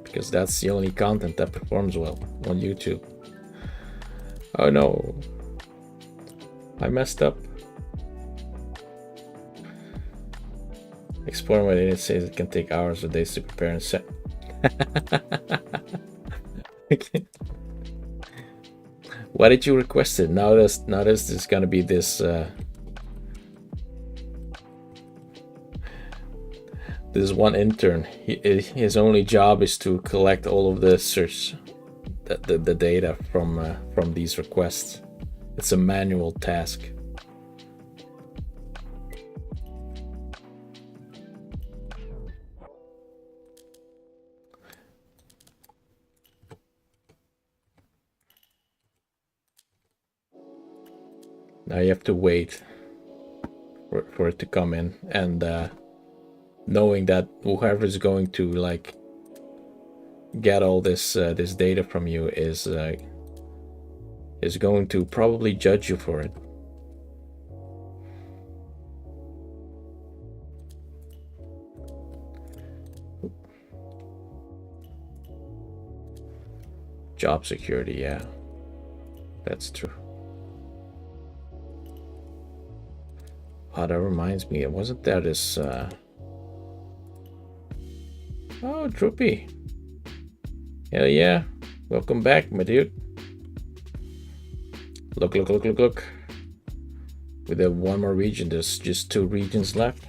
because that's the only content that performs well on YouTube. Oh no, I messed up. Exploring what it says it can take hours or days to prepare and set. Why did you request it? Now there's gonna be this this one intern. His only job is to collect all of the search, the data from these requests. It's a manual task. Now you have to wait for it to come in, and knowing that whoever is going to like get all this this data from you is going to probably judge you for it. Job security, yeah, that's true. Oh, that reminds me, wasn't there this oh, Droopy. Hell yeah. Welcome back, my dude. Look. We have one more region. There's just 2 regions left.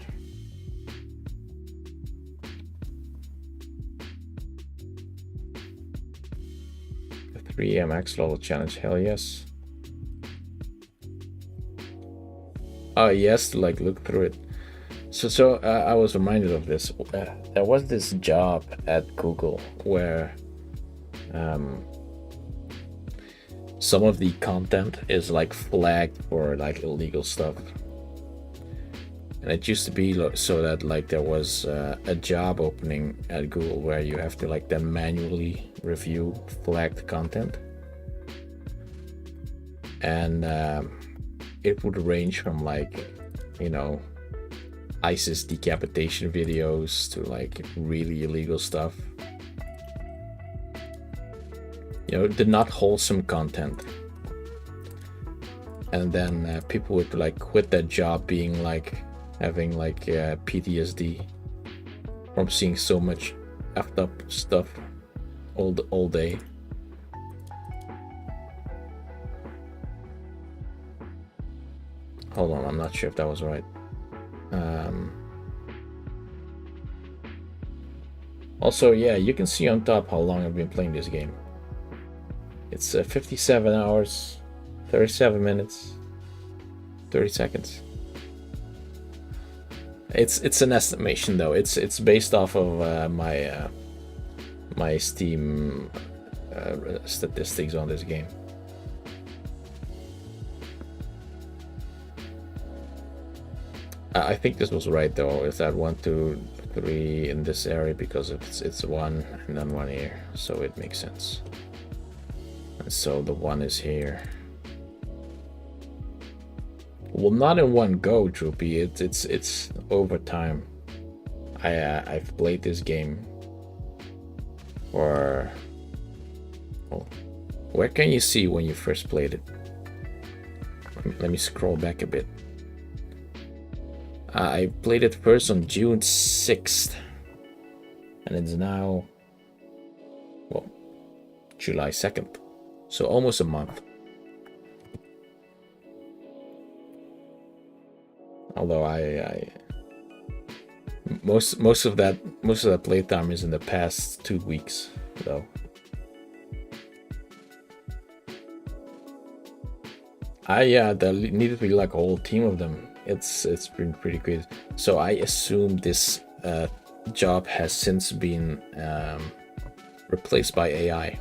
The 3 max level challenge. Hell yes. Oh yes, like look through it. So I was reminded of this. There was this job at Google where Some of the content is like flagged for like illegal stuff. And it used to be so that like there was a job opening at Google where you have to like then manually review flagged content. And it would range from like, you know, ISIS decapitation videos to like really illegal stuff. You know, the not wholesome content. And then people would like quit that job being like having like PTSD from seeing so much effed up stuff all day. Hold on, I'm not sure if that was right. Also, yeah, you can see on top how long I've been playing this game. It's 57 hours, 37 minutes, 30 seconds. It's an estimation though. It's based off of my Steam statistics on this game. I think this was right though. Is that 1, 2, 3 in this area because it's 1 and then 1 here, so it makes sense. And so the 1 is here. Well, not in one go, Droopy. It's over time. I've played this game for. Well, where can you see when you first played it? Let me scroll back a bit. I played it first on June 6th, and it's now, well, July 2nd, so almost a month. Although most of that playtime is in the past 2 weeks, though. There needed to be like a whole team of them. It's been pretty crazy. So I assume this job has since been replaced by AI,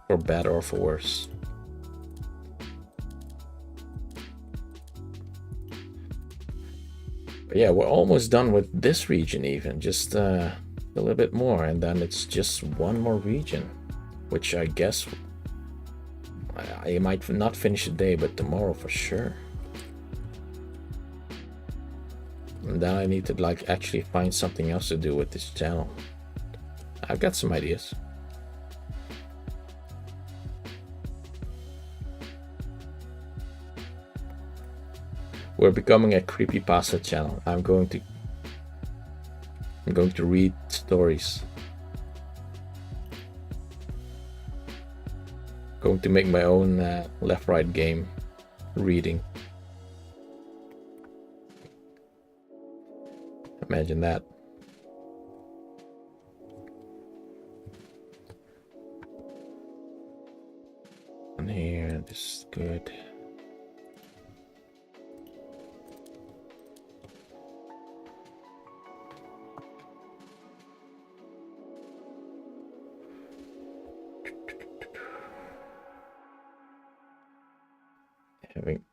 for better or for worse. But yeah, we're almost done with this region, even just a little bit more, and then it's just one more region, which I guess I might not finish today, but tomorrow for sure. And then I need to like actually find something else to do with this channel. I've got some ideas. We're becoming a creepypasta channel. I'm going to read stories. Going to make my own left-right game reading. Imagine that. And here, this is good. Having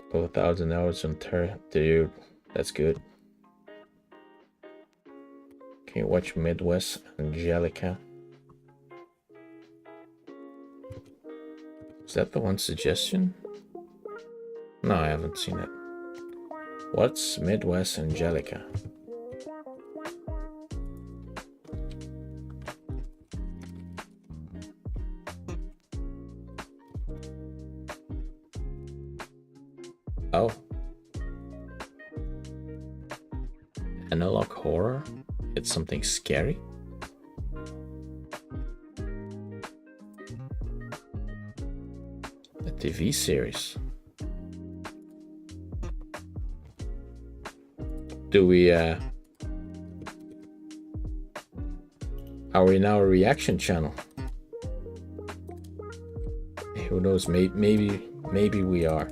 1,000 hours on dude, that's good. Can you watch Midwest Angelica? Is that the one suggestion? No, I haven't seen it. What's Midwest Angelica? Oh. Analog horror? It's something scary? A TV series. Do we are we now a reaction channel? Who knows, maybe we are.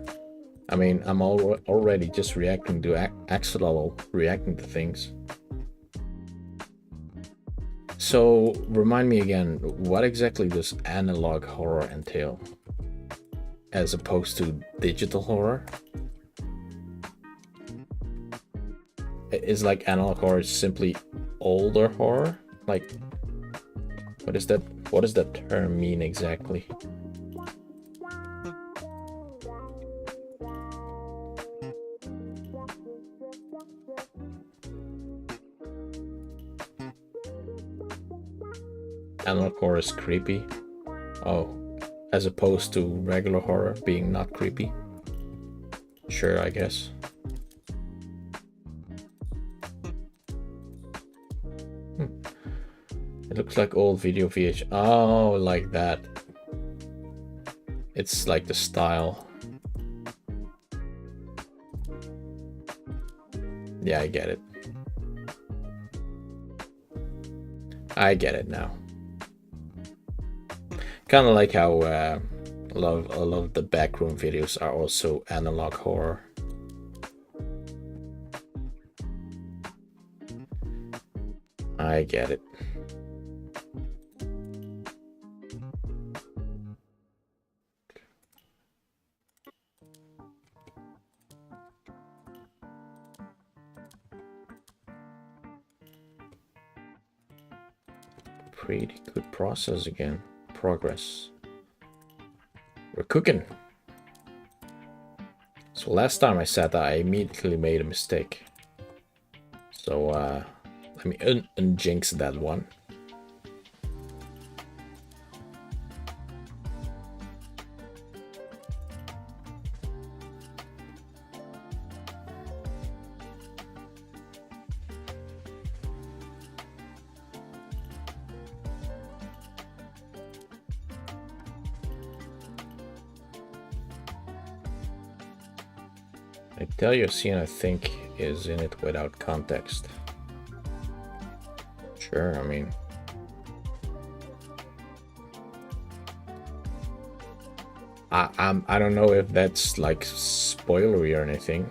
I mean, I'm already just reacting to Axolotl reacting to things. So remind me again, what exactly does analog horror entail as opposed to digital horror? Is like analog horror simply older horror? Like, what does that term mean exactly? Analog horror is creepy. Oh, as opposed to regular horror being not creepy. Sure, I guess. It looks like old video VH. Oh, like that. It's like the style. Yeah, I get it. I get it now. Kind of like how a lot of the backroom videos are also analog horror. I get it. Pretty good progress. We're cooking. So last time I said that, I immediately made a mistake. So let me unjinx that one. I tell you, a scene I think is in it without context. Sure, I mean, I don't know if that's like spoilery or anything.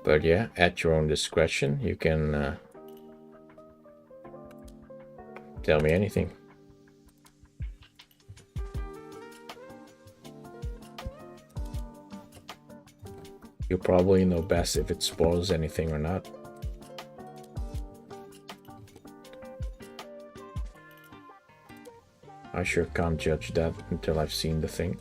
But yeah, at your own discretion, you can tell me anything. You probably know best if it spoils anything or not. I sure can't judge that until I've seen the thing.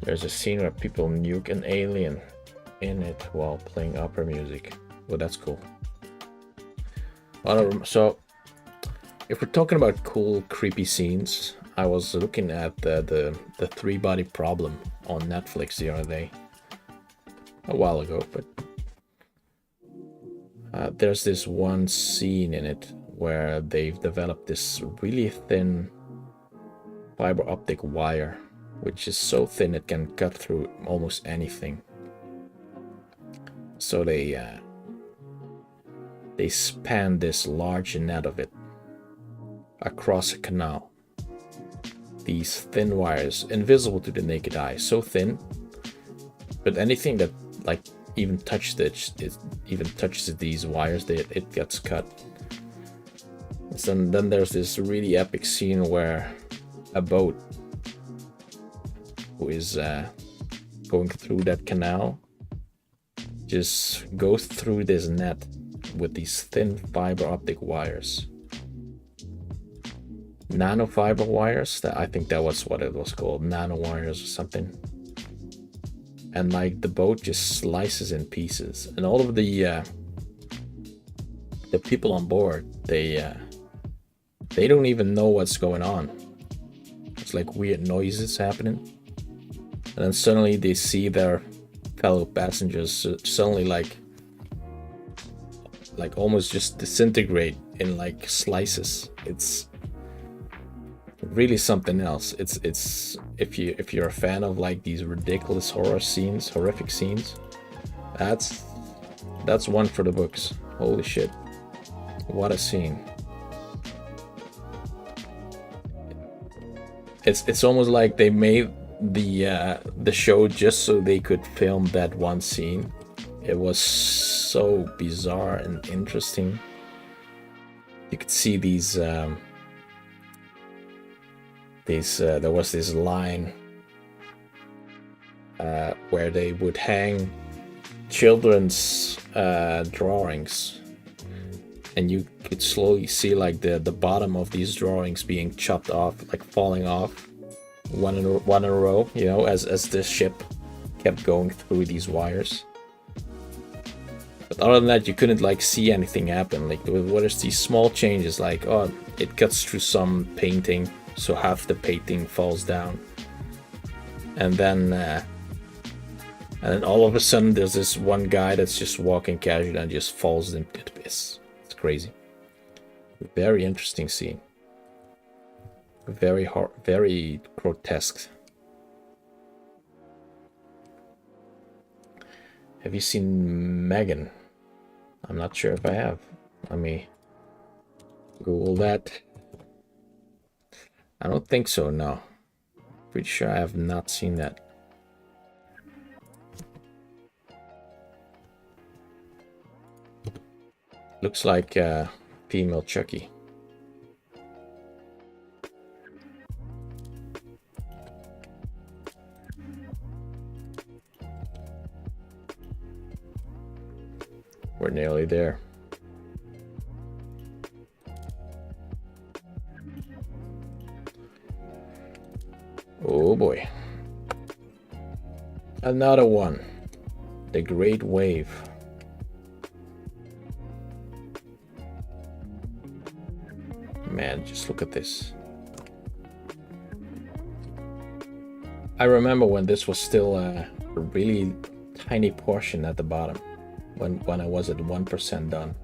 There's a scene where people nuke an alien in it while playing opera music. Well, that's cool. So, if we're talking about cool, creepy scenes, I was looking at the Three Body Problem on Netflix the other day, a while ago, but there's this one scene in it where they've developed this really thin fiber optic wire, which is so thin it can cut through almost anything. So they span this large net of it across a canal. These thin wires, invisible to the naked eye, so thin, but anything that like even touches these wires, it gets cut. So then there's this really epic scene where a boat who is going through that canal just goes through this net with these thin fiber optic wires, nanofiber wires. That I think that was what it was called, nano wires or something. And like the boat just slices in pieces, and all of the people on board, they don't even know what's going on. It's like weird noises happening, and then suddenly they see their fellow passengers suddenly like almost just disintegrate in like slices. It's really something else. It's if you're a fan of like these ridiculous horror scenes, horrific scenes, that's one for the books. Holy shit. What a scene. It's almost like they made the show just so they could film that one scene. It was so bizarre and interesting. You could see these there was this line where they would hang children's drawings, and you could slowly see like the bottom of these drawings being chopped off, like falling off one in a row, you know, as the ship kept going through these wires. But other than that, you couldn't like see anything happen. Like what is these small changes, like, oh, it cuts through some painting, so half the painting falls down, and then all of a sudden there's this one guy that's just walking casually and just falls into the abyss. It's crazy. Very interesting scene. Very grotesque. Have you seen Megan? I'm not sure if I have. Let me Google that. I don't think so, no. Pretty sure I have not seen that. Looks like female Chucky. We're nearly there. Oh boy. Another one. The Great Wave. Man, just look at this. I remember when this was still a really tiny portion at the bottom, when I was at 1% done.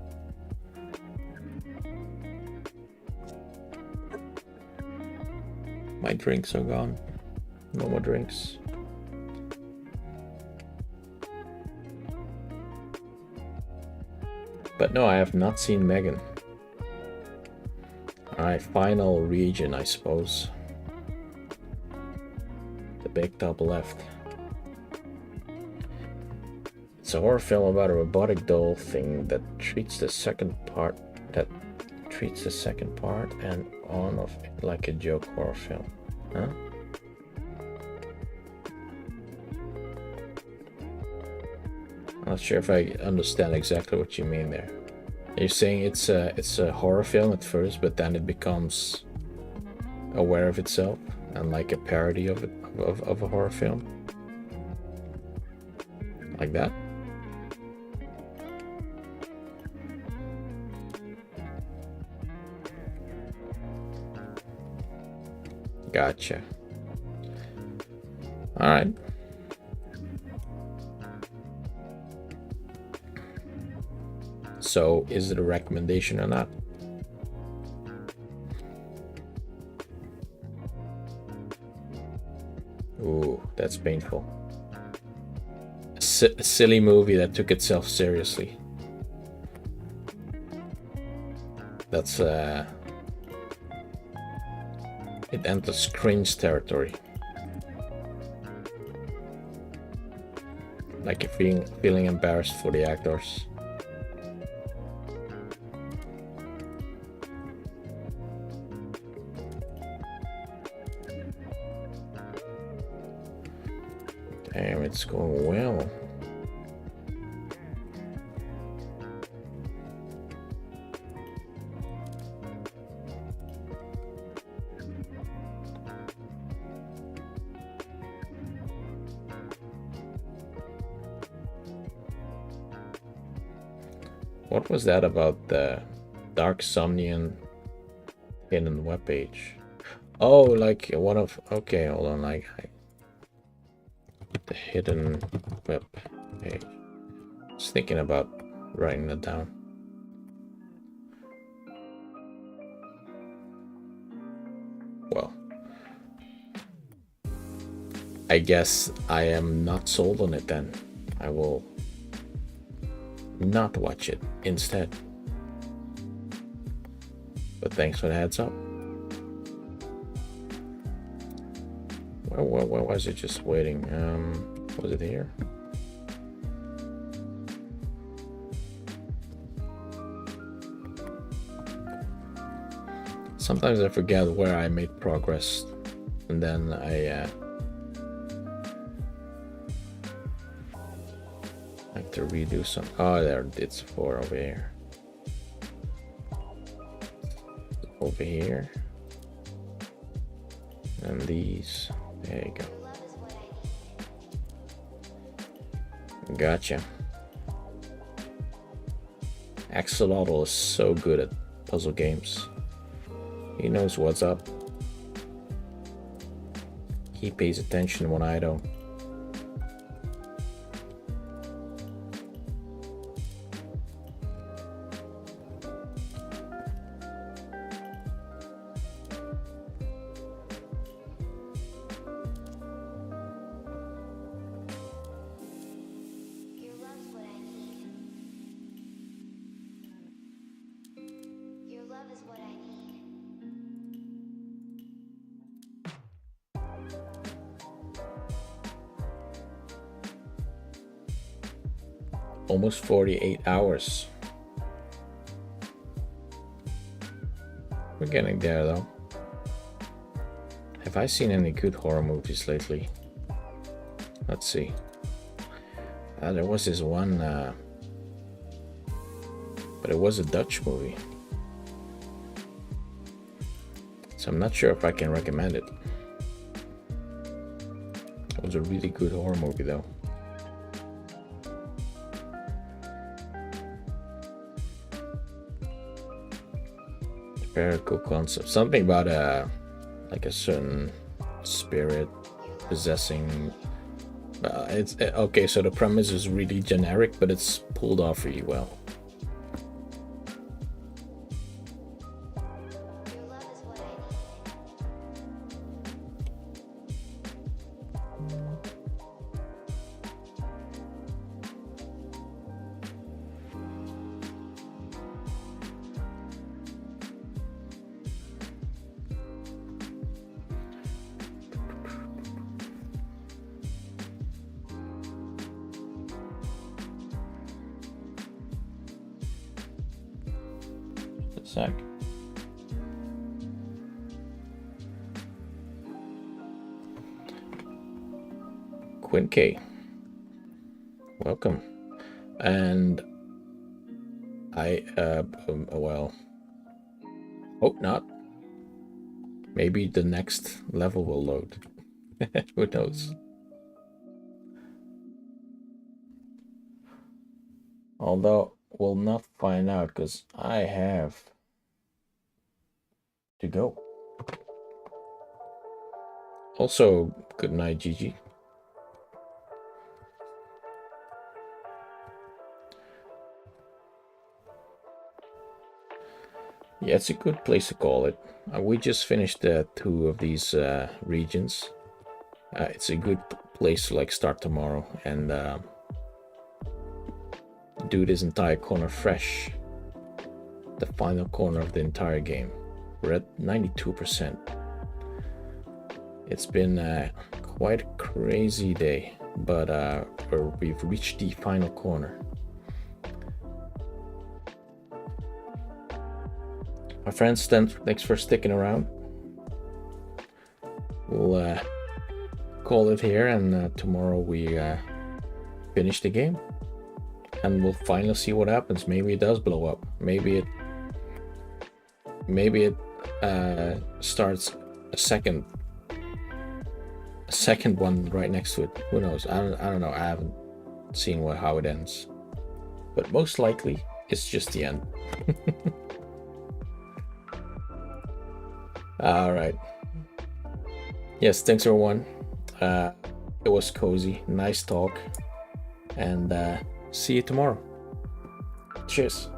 My drinks are gone. No more drinks. But no, I have not seen Megan. Alright, final region, I suppose. The big top left. It's a horror film about a robotic doll thing that treats the second part and on of it like a joke horror film. Huh? I'm not sure if I understand exactly what you mean there. You're saying it's a horror film at first, but then it becomes aware of itself and like a parody of a horror film, like that. Gotcha. All right. So, is it a recommendation or not? Ooh, that's painful. A silly movie that took itself seriously. That's it enters cringe territory. Like you're feeling embarrassed for the actors. Damn, it's going well. What was that about the Darksomnian hidden webpage? Oh, like one of... Okay, hold on, like... The hidden web page. Just thinking about writing that down. Well, I guess I am not sold on it then. I will not watch it instead. But thanks for the heads up. Where was it just waiting? Was it here? Sometimes I forget where I made progress, and then I have to redo some. Oh, there, it's 4 over here. Over here. And these. There you go. Gotcha. Axolotl is so good at puzzle games. He knows what's up. He pays attention when I don't. Almost 48 hours. We're getting there though. Have I seen any good horror movies lately? Let's see. There was this one, but it was a Dutch movie. So I'm not sure if I can recommend it. It was a really good horror movie though. Very cool concept. Something about like a certain spirit possessing. It's okay. So the premise is really generic, but it's pulled off really well. Sec. Quinn K, welcome. And well, hope not. Maybe the next level will load. Who knows? Although we'll not find out because I have to go. Also, good night, Gigi. Yeah, it's a good place to call it. We just finished 2 of these regions. It's a good place to like start tomorrow and do this entire corner fresh. The final corner of the entire game. We're at 92%. It's been quite a crazy day, but we've reached the final corner. My friends, thanks for sticking around. We'll call it here, and tomorrow we finish the game. And we'll finally see what happens. Maybe it does blow up. Maybe it starts a second one right next to it. Who knows? I don't know. I haven't seen how it ends. But most likely, it's just the end. All right. Yes, thanks everyone. It was cozy. Nice talk. And see you tomorrow. Cheers.